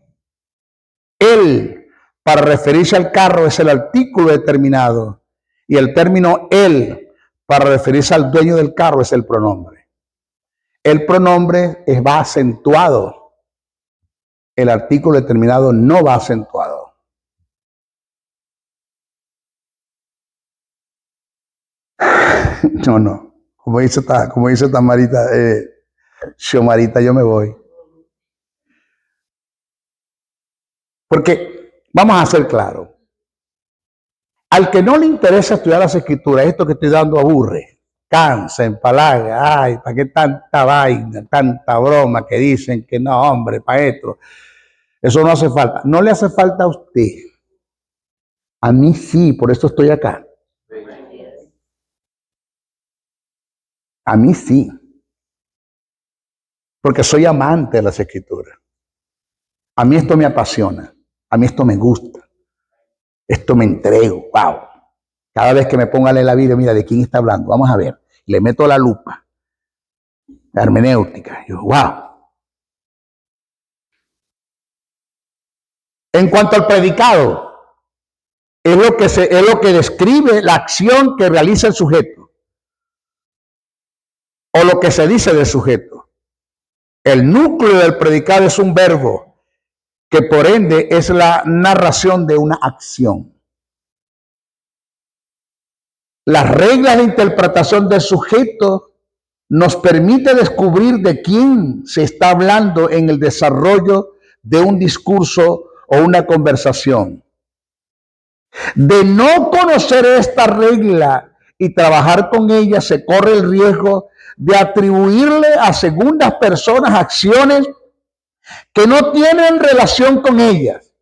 B: él para referirse al carro es el artículo determinado y el término él para referirse al dueño del carro es el pronombre. El pronombre va acentuado. El artículo determinado no va acentuado. No. Como dice Tamarita, Xiomarita, yo me voy. Porque vamos a ser claros. Al que no le interesa estudiar las escrituras, esto que estoy dando aburre, cansa, empalaga. Ay, ¿para qué tanta vaina, tanta broma que dicen que no, hombre, maestro? Eso no hace falta. No le hace falta a usted. A mí sí, por eso estoy acá. A mí sí. Porque soy amante de las escrituras. A mí esto me apasiona. A mí esto me gusta. Esto me entrego. Wow.
A: Cada vez que me ponga a leer la Biblia, mira, ¿de quién está hablando? Vamos a ver. Le meto la lupa. La hermenéutica. Yo, wow. En cuanto al predicado, es lo que describe la acción que realiza el sujeto. O lo que se dice del sujeto. El núcleo del predicado es un verbo, que por ende es la narración de una acción. Las reglas de interpretación del sujeto nos permite descubrir de quién se está hablando en el desarrollo de un discurso o una conversación. De no conocer esta regla y trabajar con ella, se corre el riesgo de atribuirle a segundas personas acciones que no tienen relación con ellas.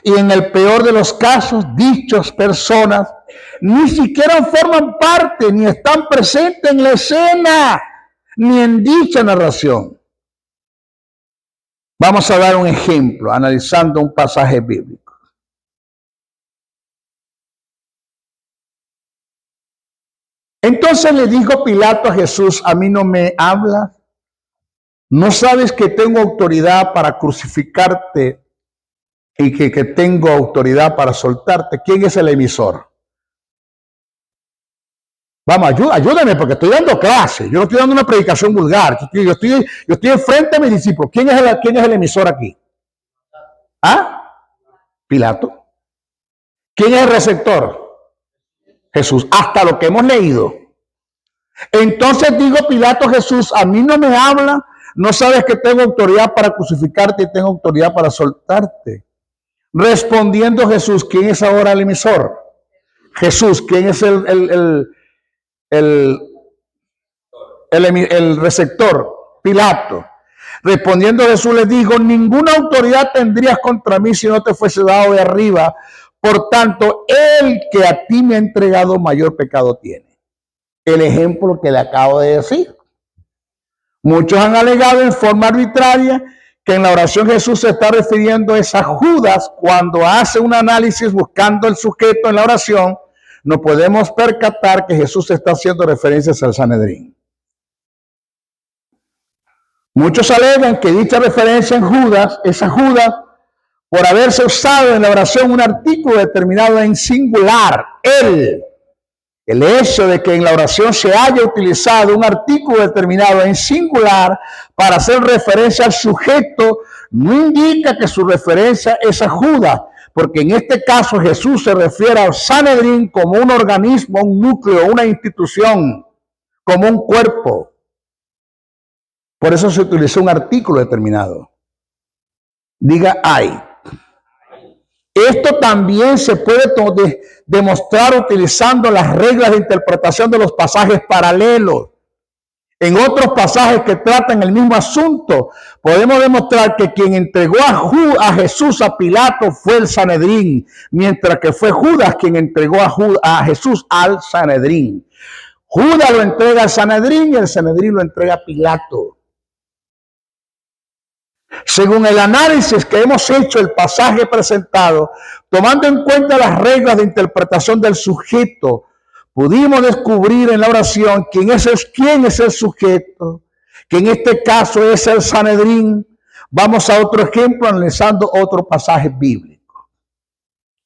A: Y en el peor de los casos, dichas personas ni siquiera forman parte, ni están presentes en la escena, ni en dicha narración. Vamos a dar un ejemplo, analizando un pasaje bíblico. Entonces le dijo Pilato a Jesús: ¿a mí no me hablas? ¿No sabes que tengo autoridad para crucificarte y que tengo autoridad para soltarte? ¿Quién es el emisor? Vamos, ayúdame porque estoy dando clase. Yo no estoy dando una predicación vulgar. Yo estoy enfrente a mis discípulos. ¿Quién es el emisor aquí? ¿Ah? Pilato. ¿Quién es el receptor? Jesús. Hasta lo que hemos leído. Entonces digo Pilato a Jesús: ¿a mí no me habla? ¿No sabes que tengo autoridad para crucificarte y tengo autoridad para soltarte? Respondiendo Jesús: ¿quién es ahora el emisor? Jesús. ¿Quién es el receptor? Pilato. Respondiendo Jesús les dijo: ninguna autoridad tendrías contra mí si no te fuese dado de arriba. Por tanto, el que a ti me ha entregado mayor pecado tiene. El ejemplo que le acabo de decir. Muchos han alegado en forma arbitraria que en la oración Jesús se está refiriendo a Judas. Cuando hace un análisis buscando el sujeto en la oración, no podemos percatar que Jesús está haciendo referencias al Sanedrín. Muchos alegan que dicha referencia en Judas es a Judas por haberse usado en la oración un artículo determinado en singular, él. El hecho de que en la oración se haya utilizado un artículo determinado en singular para hacer referencia al sujeto no indica que su referencia es a Judas, porque en este caso Jesús se refiere al Sanedrín como un organismo, un núcleo, una institución, como un cuerpo. Por eso se utilizó un artículo determinado. Diga ay. Esto también se puede demostrar utilizando las reglas de interpretación de los pasajes paralelos. En otros pasajes que tratan el mismo asunto, podemos demostrar que quien entregó a Jesús a Pilato fue el Sanedrín, mientras que fue Judas quien entregó a Jesús al Sanedrín. Judas lo entrega al Sanedrín y el Sanedrín lo entrega a Pilato. Según el análisis que hemos hecho el pasaje presentado, tomando en cuenta las reglas de interpretación del sujeto, pudimos descubrir en la oración quién es el sujeto, que en este caso es el Sanedrín. Vamos a otro ejemplo analizando otro pasaje bíblico.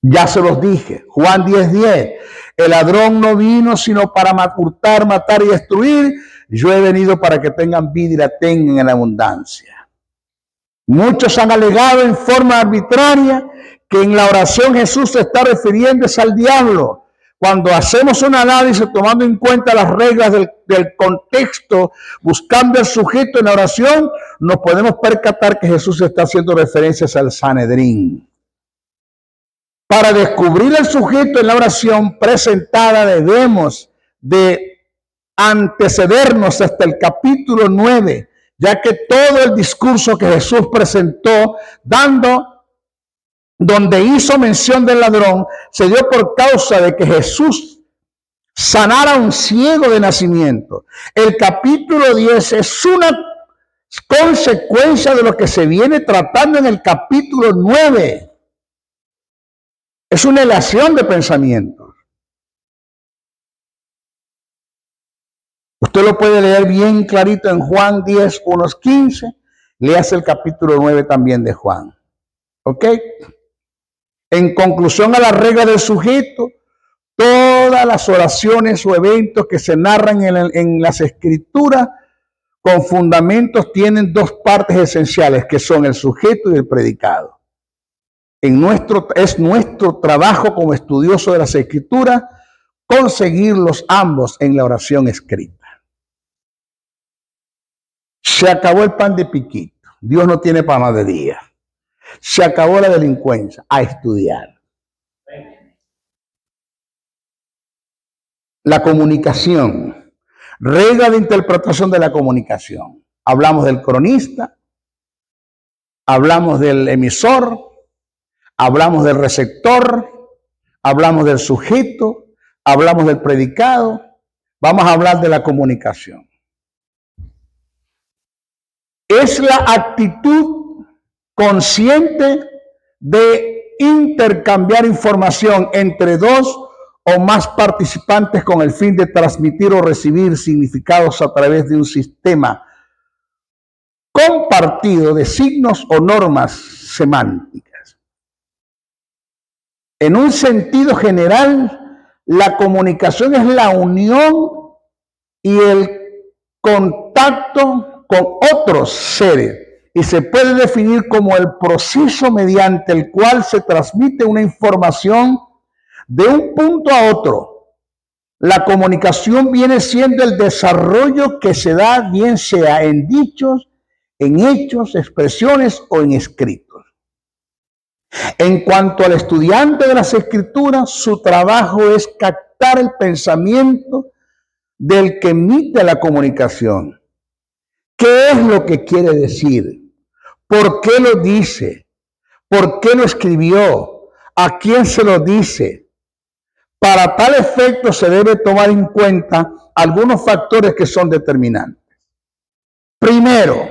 A: Ya se los dije, Juan 10:10, el ladrón no vino sino para hurtar, matar y destruir. Yo he venido para que tengan vida y la tengan en abundancia. Muchos han alegado en forma arbitraria que en la oración Jesús se está refiriendo al diablo. Cuando hacemos un análisis tomando en cuenta las reglas del contexto, buscando el sujeto en la oración, nos podemos percatar que Jesús está haciendo referencias al Sanedrín. Para descubrir el sujeto en la oración presentada debemos de antecedernos hasta el capítulo 9, ya que todo el discurso que Jesús presentó, donde hizo mención del ladrón, se dio por causa de que Jesús sanara a un ciego de nacimiento. El capítulo 10 es una consecuencia de lo que se viene tratando en el capítulo 9. Es una elevación de pensamientos.
B: Usted lo puede leer bien clarito en Juan 10, unos 15. Léase el capítulo 9 también de Juan. ¿Ok? En conclusión a la regla del sujeto, todas las oraciones o eventos que se narran en las Escrituras con fundamentos tienen dos partes esenciales, que son el sujeto y el predicado. Es nuestro trabajo como estudioso de las Escrituras conseguirlos ambos en la oración escrita. Se acabó el pan de piquito. Dios no tiene panadería. Se acabó la delincuencia. A estudiar. La comunicación. Regla de interpretación de la comunicación. Hablamos del cronista. Hablamos del emisor. Hablamos del receptor. Hablamos del sujeto. Hablamos del predicado. Vamos a hablar de la comunicación. Es la actitud consciente de intercambiar información entre dos o más participantes con el fin de transmitir o recibir significados a través de un sistema compartido de signos o normas semánticas. En un sentido general, la comunicación es la unión y el contacto con otros seres y se puede definir como el proceso mediante el cual se transmite una información de un punto a otro. La comunicación viene siendo el desarrollo que se da, bien sea en dichos, en hechos, expresiones o en escritos. En cuanto al estudiante de las Escrituras, su trabajo es captar el pensamiento del que emite la comunicación. ¿Qué es lo que quiere decir? ¿Por qué lo dice? ¿Por qué lo escribió? ¿A quién se lo dice? Para tal efecto se debe tomar en cuenta algunos factores que son determinantes. Primero,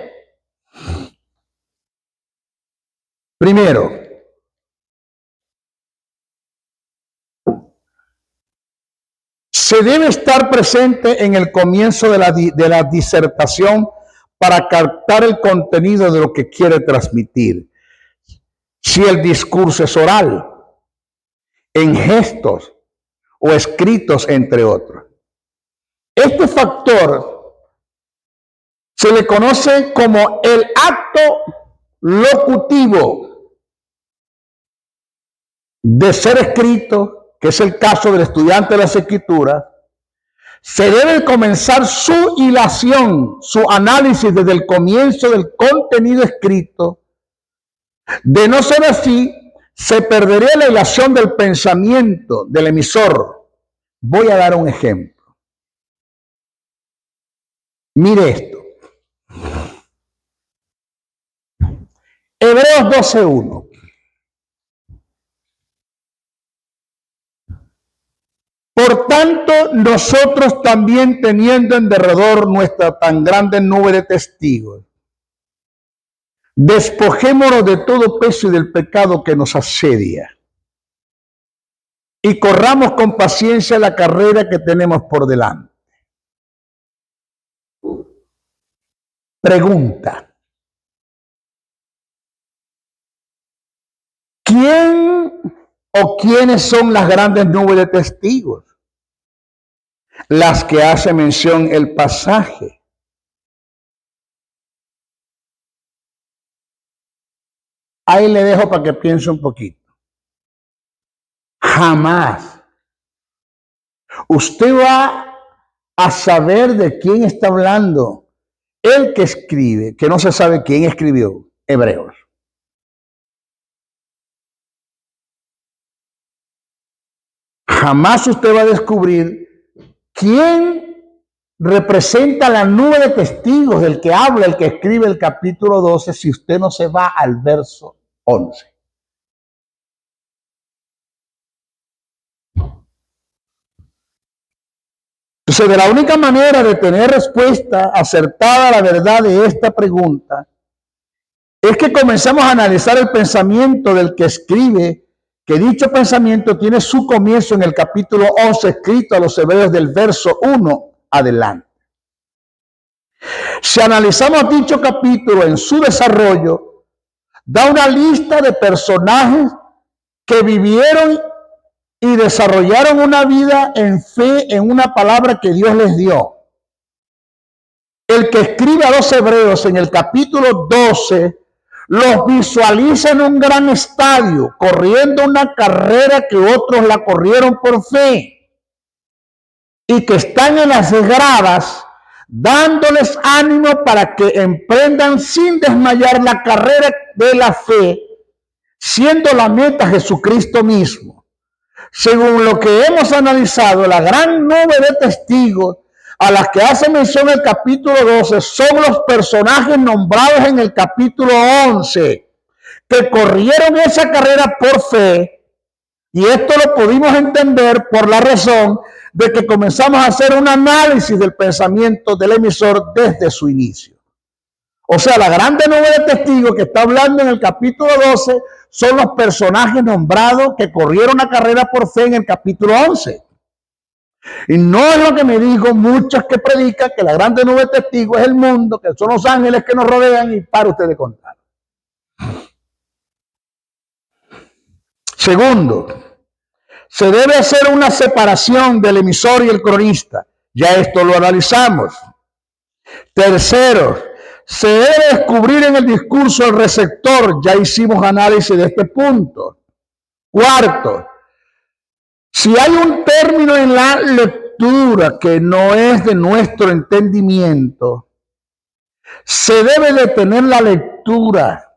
B: se debe estar presente en el comienzo de la disertación para captar el contenido de lo que quiere transmitir. Si el discurso es oral, en gestos o escritos, entre otros. Este factor se le conoce como el acto locutivo de ser escrito, que es el caso del estudiante de las Escrituras. Se debe comenzar su hilación, su análisis desde el comienzo del contenido escrito. De no ser así, se perdería la hilación del pensamiento del emisor. Voy a dar un ejemplo. Mire esto. Hebreos 12:1. Por tanto, nosotros también, teniendo en derredor nuestra tan grande nube de testigos, despojémonos de todo peso y del pecado que nos asedia, y corramos con paciencia la carrera que tenemos por delante. Pregunta: ¿quién o quiénes son las grandes nubes de testigos? Las que hace mención el pasaje. Ahí le dejo para que piense un poquito. Jamás usted va a saber de quién está hablando el que escribe, que no se sabe quién escribió Hebreos. Jamás usted va a descubrir quién representa la nube de testigos del que habla, el que escribe el capítulo 12, si usted no se va al verso 11. Entonces, de la única manera de tener respuesta acertada a la verdad de esta pregunta es que comencemos a analizar el pensamiento del que escribe, que dicho pensamiento tiene su comienzo en el capítulo 11, escrito a los hebreos del verso 1 adelante. Si analizamos dicho capítulo en su desarrollo, da una lista de personajes que vivieron y desarrollaron una vida en fe en una palabra que Dios les dio. El que escribe a los hebreos en el capítulo 12 los visualiza en un gran estadio, corriendo una carrera que otros la corrieron por fe y que están en las gradas dándoles ánimo para que emprendan sin desmayar la carrera de la fe, siendo la meta Jesucristo mismo. Según lo que hemos analizado, la gran nube de testigos a las que hace mención el capítulo 12 son los personajes nombrados en el capítulo 11, que corrieron esa carrera por fe, y esto lo pudimos entender por la razón de que comenzamos a hacer un análisis del pensamiento del emisor desde su inicio. O sea, la grande nube de testigos que está hablando en el capítulo 12 son los personajes nombrados que corrieron la carrera por fe en el capítulo 11. Y no es lo que me dijo muchos que predican que la grande nube de testigos es el mundo, que son los ángeles que nos rodean, y para usted de contar. Segundo, se debe hacer una separación del emisor y el cronista. Ya esto lo analizamos. Tercero, se debe descubrir en el discurso el receptor. Ya hicimos análisis de este punto. Cuarto, si hay un término en la lectura que no es de nuestro entendimiento, se debe detener la lectura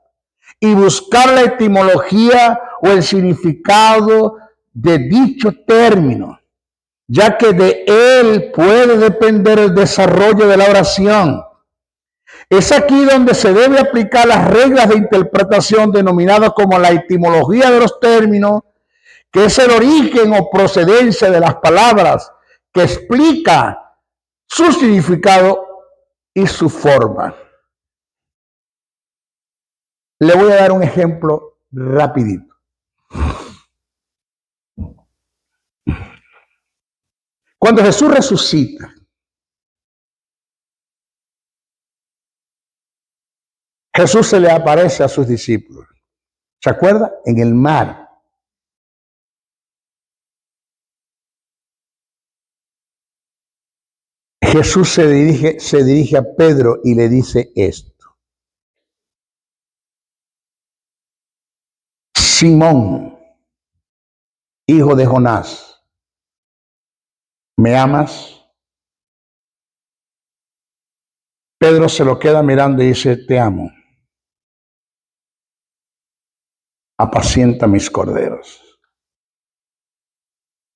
B: y buscar la etimología o el significado de dicho término, ya que de él puede depender el desarrollo de la oración. Es aquí donde se debe aplicar las reglas de interpretación denominadas como la etimología de los términos, que es el origen o procedencia de las palabras, que explica su significado y su forma. Le voy a dar un ejemplo rapidito. Cuando Jesús resucita, Jesús se le aparece a sus discípulos. ¿Se acuerda? En el mar. Jesús se dirige a Pedro y le dice esto. Simón, hijo de Jonás, ¿me amas? Pedro se lo queda mirando y dice, te amo. Apacienta mis corderos.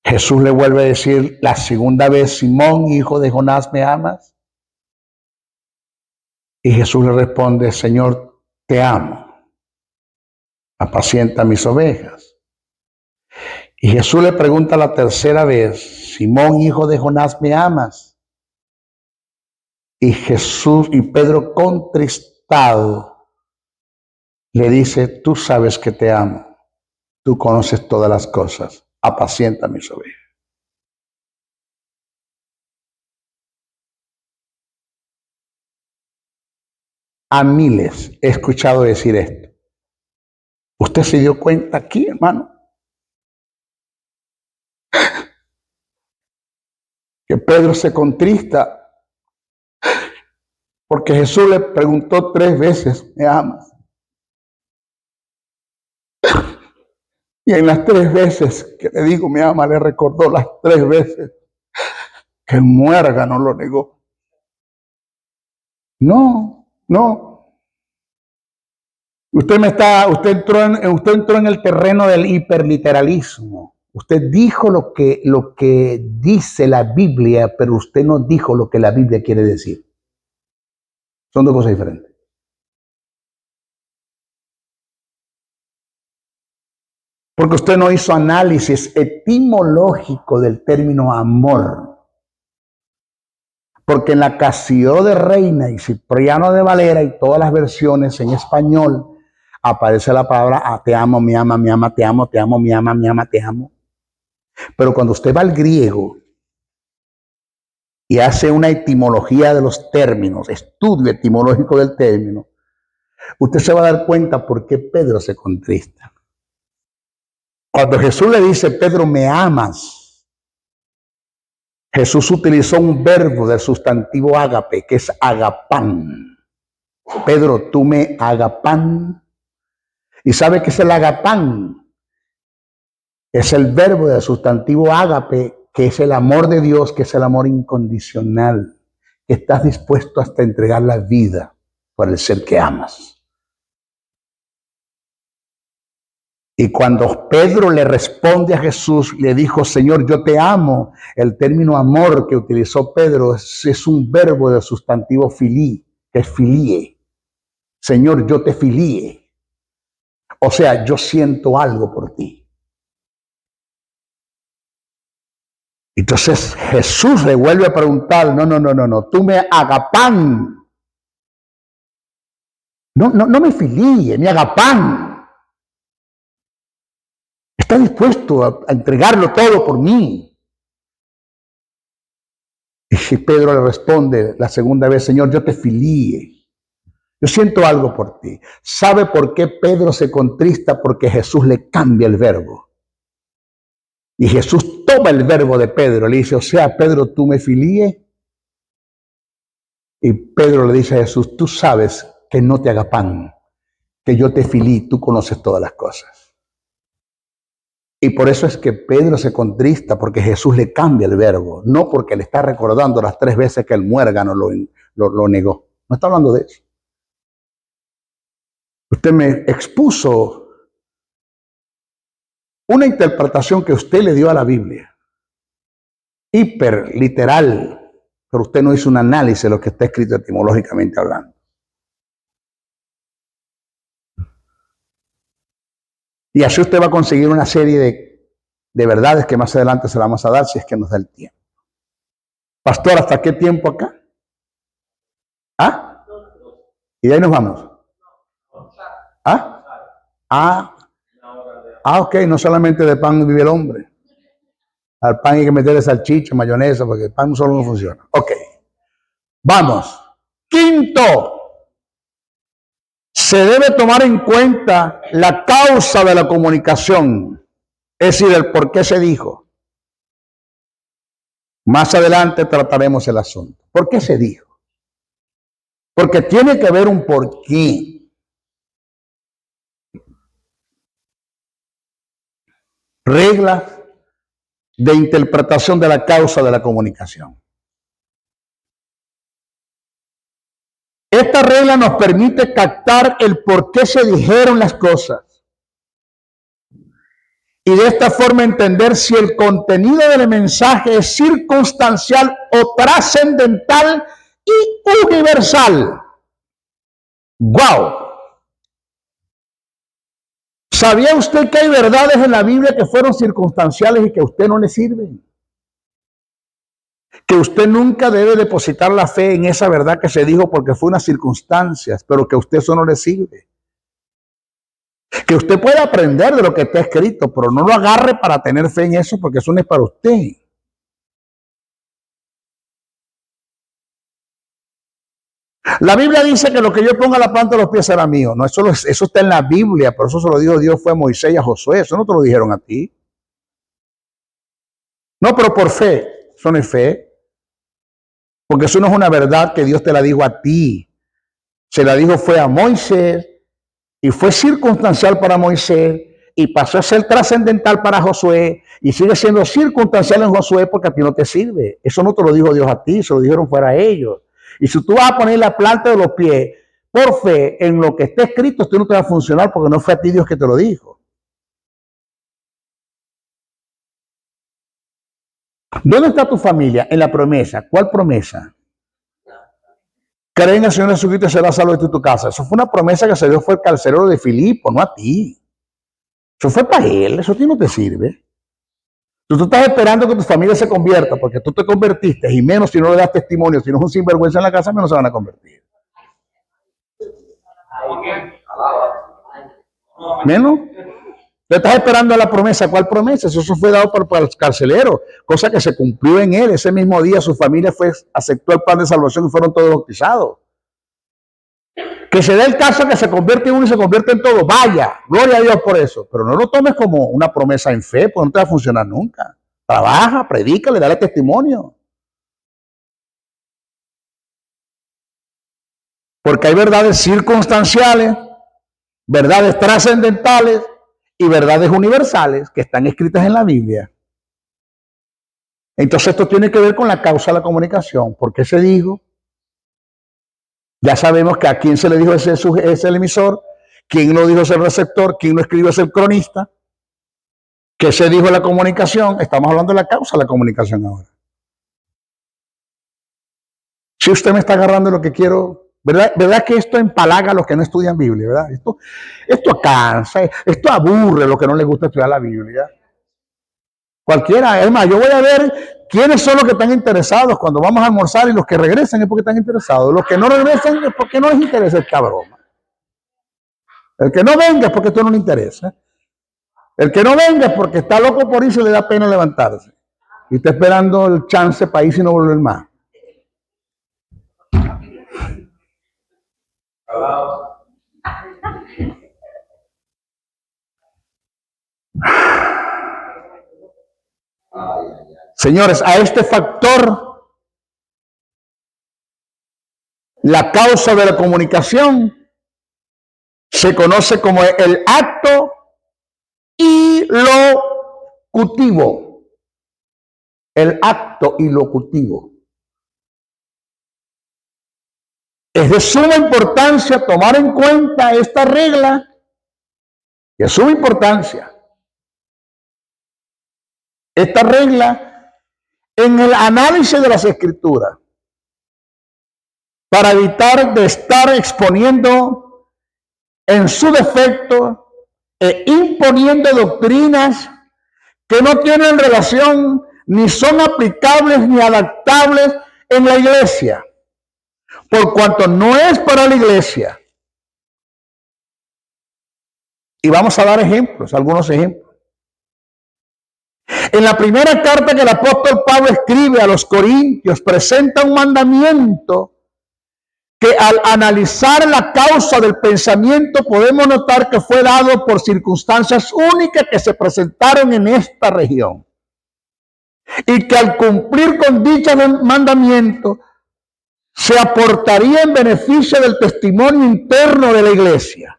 B: Jesús le vuelve a decir la segunda vez, Simón, hijo de Jonás, ¿me amas? Y Jesús le responde, Señor, te amo. Apacienta mis ovejas. Y Jesús le pregunta la tercera vez, Simón, hijo de Jonás, ¿me amas? Y Jesús y Pedro contristado le dice, tú sabes que te amo, tú conoces todas las cosas, apacienta mis ovejas. A miles he escuchado decir esto. ¿Usted se dio cuenta aquí, hermano? Que Pedro se contrista porque Jesús le preguntó 3 veces, ¿me amas? Y en las 3 veces que le digo, me ama, le recordó las 3 veces que el muérgano lo negó. No. Usted entró en el terreno del hiperliteralismo. Usted dijo lo que dice la Biblia, pero usted no dijo lo que la Biblia quiere decir. Son 2 cosas diferentes. Porque usted no hizo análisis etimológico del término amor. Porque en la Casio de Reina y Cipriano de Valera y todas las versiones en español aparece la palabra te amo, me ama, te amo, me ama, te amo. Pero cuando usted va al griego
A: y hace una etimología de los términos, estudio etimológico del término, usted se va a dar cuenta por qué Pedro se contrista. Cuando Jesús le dice, Pedro, ¿me amas? Jesús utilizó un verbo del sustantivo ágape, que es agapán. Pedro, ¿tú me agapán? ¿Y sabe qué es el agapán? Es el verbo del sustantivo ágape, que es el amor de Dios, que es el amor incondicional, que estás dispuesto hasta entregar la vida por el ser que amas. Y cuando Pedro le responde a Jesús, le dijo, Señor, yo te amo. El término amor que utilizó Pedro es un verbo del sustantivo filí, que es filie. Señor, yo te filie. O sea, yo siento algo por ti. Entonces Jesús le vuelve a preguntar, no, tú me agapán. No me filie, me agapán. Está dispuesto a entregarlo todo por mí. Y Pedro le responde la segunda vez, Señor, yo te filie. Yo siento algo por ti. ¿Sabe por qué Pedro se contrista? Porque Jesús le cambia el verbo. Y Jesús toma el verbo de Pedro, le dice, o sea, Pedro, tú me filie. Y Pedro le dice a Jesús, tú sabes que no te haga pan, que yo te filí, tú conoces todas las cosas. Y por eso es que Pedro se contrista, porque Jesús le cambia el verbo, no porque le está recordando las 3 veces que el muérgano lo negó. No está hablando de eso. Usted me expuso una interpretación que usted le dio a la Biblia, hiper literal, pero usted no hizo un análisis de lo que está escrito etimológicamente hablando. Y así usted va a conseguir una serie de verdades que más adelante se la vamos a dar si es que nos da el tiempo. Pastor, ¿hasta qué tiempo acá? ¿Ah? Y de ahí nos vamos. Ok, no solamente de pan vive el hombre. Al pan hay que meterle salchicha, mayonesa, porque el pan solo no funciona. Ok, vamos. Quinto, se debe tomar en cuenta la causa de la comunicación, es decir, el por qué se dijo. Más adelante trataremos el asunto. ¿Por qué se dijo? Porque tiene que haber un porqué. Reglas de interpretación de la causa de la comunicación. Esta regla nos permite captar el por qué se dijeron las cosas y de esta forma entender si el contenido del mensaje es circunstancial o trascendental y universal. ¡Wow! ¿Sabía usted que hay verdades en la Biblia que fueron circunstanciales y que a usted no le sirven? Que usted nunca debe depositar la fe en esa verdad que se dijo porque fue unas circunstancias, pero que a usted eso no le sirve. Que usted puede aprender de lo que está escrito, pero no lo agarre para tener fe en eso porque eso no es para usted. La Biblia dice que lo que yo ponga a la planta de los pies será mío. No, eso está en la Biblia, pero eso se lo dijo Dios, fue a Moisés y a Josué. Eso no te lo dijeron a ti. No, pero por fe. Eso no es fe. Porque eso no es una verdad que Dios te la dijo a ti. Se la dijo fue a Moisés y fue circunstancial para Moisés y pasó a ser trascendental para Josué y sigue siendo circunstancial en Josué porque a ti no te sirve. Eso no te lo dijo Dios a ti, se lo dijeron fuera a ellos. Y si tú vas a poner la planta de los pies por fe en lo que está escrito, esto no te va a funcionar porque no fue a ti Dios que te lo dijo. ¿Dónde está tu familia? En la promesa. ¿Cuál promesa? Cree en el Señor Jesucristo y será salvo de tu casa. Eso fue una promesa que se dio fue el carcelero de Filipo, no a ti. Eso fue para él, eso a ti no te sirve. Tú estás esperando que tu familia se convierta porque tú te convertiste y menos si no le das testimonio, si no es un sinvergüenza en la casa, menos se van a convertir. Menos.
B: Tú estás esperando la promesa. ¿Cuál promesa? Eso fue dado para los carceleros, cosa que se cumplió en él. Ese mismo día su familia aceptó el plan de salvación y fueron todos bautizados. Que se dé el caso que se convierte en uno y se convierte en todo. Vaya, gloria a Dios por eso. Pero no lo tomes como una promesa en fe, porque no te va a funcionar nunca. Trabaja, predícale, dale testimonio. Porque hay verdades circunstanciales, verdades trascendentales y verdades universales que están escritas en la Biblia. Entonces esto tiene que ver con la causa de la comunicación. ¿Por qué se dijo? Ya sabemos que a quién se le dijo es el emisor, quién lo dijo es el receptor, quién lo escribió es el cronista. ¿Qué se dijo en la comunicación? Estamos hablando de la causa de la comunicación ahora. Si usted me está agarrando lo que quiero, ¿verdad que esto empalaga a los que no estudian Biblia? ¿Verdad? Esto cansa, esto aburre a los que no les gusta estudiar la Biblia. Cualquiera, es más, yo voy a ver quiénes son los que están interesados cuando vamos a almorzar y los que regresan es porque están interesados. Los que no regresan es porque no les interesa esta broma. El que no venga es porque esto no le interesa. El que no venga es porque está loco por irse y le da pena levantarse. Y está esperando el chance para irse y no volver más. Señores, a este factor, la causa de la comunicación, se conoce como el acto ilocutivo. El acto ilocutivo. Es de suma importancia tomar en cuenta esta regla, de suma importancia. Esta regla en el análisis de las Escrituras, para evitar de estar exponiendo en su defecto e imponiendo doctrinas que no tienen relación ni son aplicables ni adaptables en la iglesia, por cuanto no es para la iglesia. Y vamos a dar ejemplos, algunos ejemplos. En la primera carta que el apóstol Pablo escribe a los Corintios, presenta un mandamiento que al analizar la causa del pensamiento podemos notar que fue dado por circunstancias únicas que se presentaron en esta región. Y que al cumplir con dicho mandamiento se aportaría en beneficio del testimonio interno de la iglesia.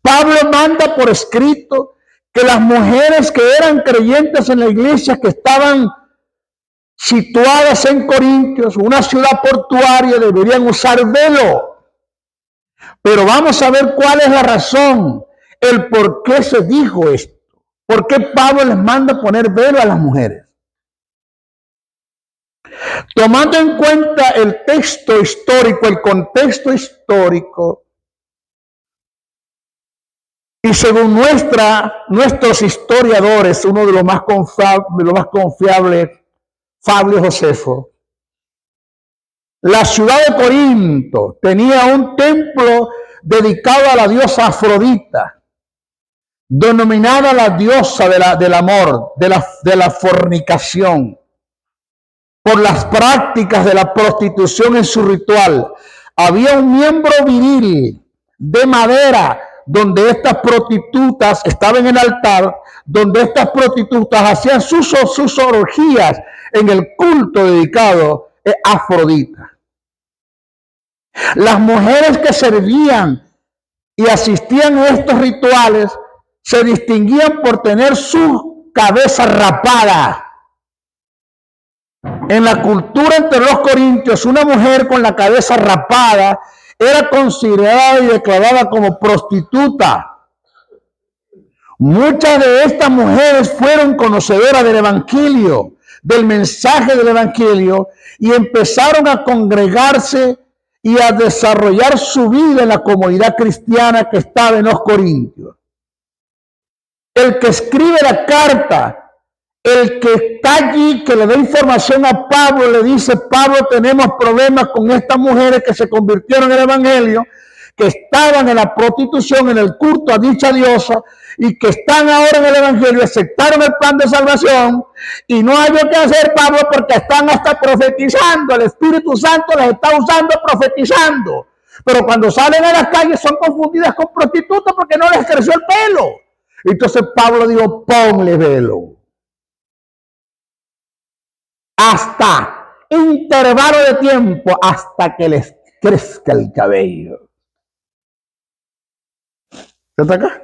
B: Pablo manda por escrito que las mujeres que eran creyentes en la iglesia, que estaban situadas en Corintios, una ciudad portuaria, deberían usar velo. Pero vamos a ver cuál es la razón, el por qué se dijo esto. ¿Por qué Pablo les manda poner velo a las mujeres? Tomando en cuenta el texto histórico, el contexto histórico, y según nuestros historiadores, uno de los más confiables, Fabio Josefo, la ciudad de Corinto tenía un templo dedicado a la diosa Afrodita, denominada la diosa del amor, de la fornicación, por las prácticas de la prostitución en su ritual. Había un miembro viril de madera donde estas prostitutas estaban en el altar, donde estas prostitutas hacían sus orgías en el culto dedicado a Afrodita. Las mujeres que servían y asistían a estos rituales se distinguían por tener su cabeza rapada. En la cultura entre los corintios, una mujer con la cabeza rapada era considerada y declarada como prostituta. Muchas de estas mujeres fueron conocedoras del Evangelio, del mensaje del Evangelio, y empezaron a congregarse y a desarrollar su vida en la comunidad cristiana que estaba en los Corintios. El que escribe la carta, el que está allí, que le da información a Pablo, le dice: Pablo, tenemos problemas con estas mujeres que se convirtieron en el Evangelio, que estaban en la prostitución, en el culto a dicha diosa, y que están ahora en el Evangelio, aceptaron el plan de salvación, y no hay que hacer, Pablo, porque están hasta profetizando. El Espíritu Santo les está usando profetizando. Pero cuando salen a las calles son confundidas con prostitutas porque no les creció el pelo. Entonces Pablo dijo, ponle velo. Hasta intervalo de tiempo, hasta que les crezca el cabello. ¿Está acá?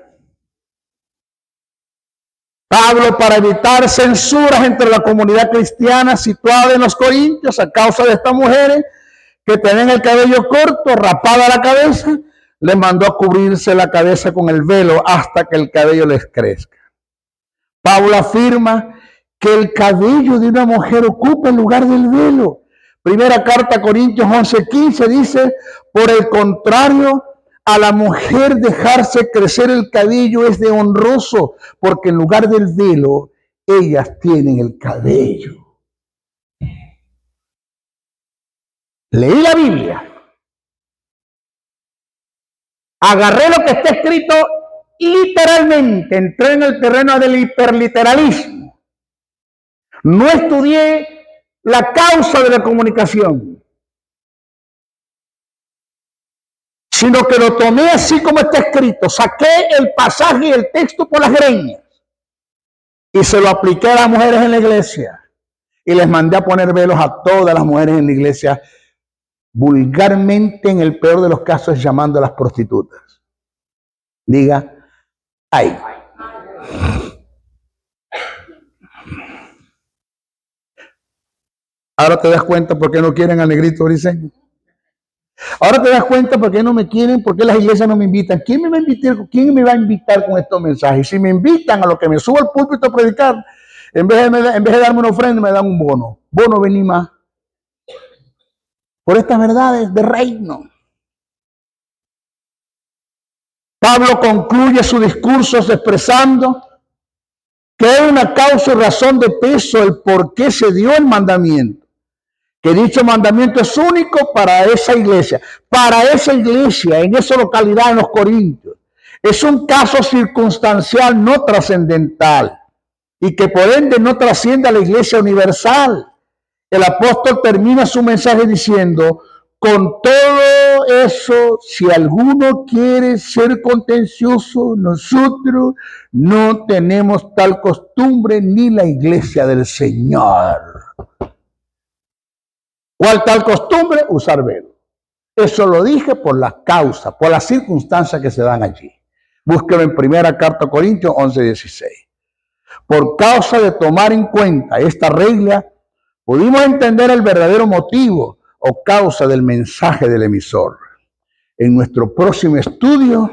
B: Pablo, para evitar censuras entre la comunidad cristiana situada en los Corintios a causa de estas mujeres que tenían el cabello corto, rapada la cabeza, les mandó a cubrirse la cabeza con el velo hasta que el cabello les crezca. Pablo afirma que el cabello de una mujer ocupa el lugar del velo. Primera carta a Corintios 11:15 dice, por el contrario, a la mujer dejarse crecer el cabello es de honroso, porque en lugar del velo, ellas tienen el cabello. Leí la Biblia. Agarré lo que está escrito literalmente, entré en el terreno del hiperliteralismo. No estudié la causa de la comunicación, sino que lo tomé así como está escrito. Saqué el pasaje y el texto por las greñas y se lo apliqué a las mujeres en la iglesia y les mandé a poner velos a todas las mujeres en la iglesia, vulgarmente, en el peor de los casos, llamando a las prostitutas. Diga, ay. Ahora te das cuenta por qué no quieren al negrito briseño. Ahora te das cuenta por qué no me quieren, por qué las iglesias no me invitan. ¿Quién me va a invitar con estos mensajes? Si me invitan a lo que me subo al púlpito a predicar, en vez de darme una ofrenda, me dan un bono. Bono, vení más. Por estas verdades de reino. Pablo concluye su discurso expresando que es una causa y razón de peso el por qué se dio el mandamiento. Que dicho mandamiento es único para esa iglesia, en esa localidad, en los Corintios. Es un caso circunstancial, no trascendental, y que por ende no trasciende a la iglesia universal. El apóstol termina su mensaje diciendo, con todo eso, si alguno quiere ser contencioso, nosotros no tenemos tal costumbre ni la iglesia del Señor. ¿Cuál tal costumbre? Usar velo. Eso lo dije por la causa, por las circunstancias que se dan allí. Búsquelo en primera carta a Corintios 11:16. Por causa de tomar en cuenta esta regla, pudimos entender el verdadero motivo o causa del mensaje del emisor. En nuestro próximo estudio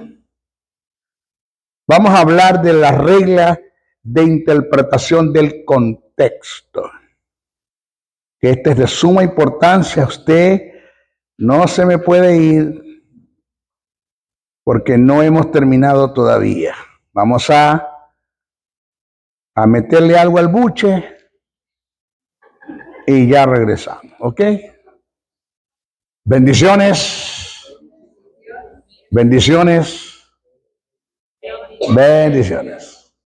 B: vamos a hablar de la regla de interpretación del contexto. Que esta es de suma importancia. Usted no se me puede ir porque no hemos terminado todavía. Vamos a meterle algo al buche y ya regresamos, ¿ok? Bendiciones. Bendiciones. Bendiciones.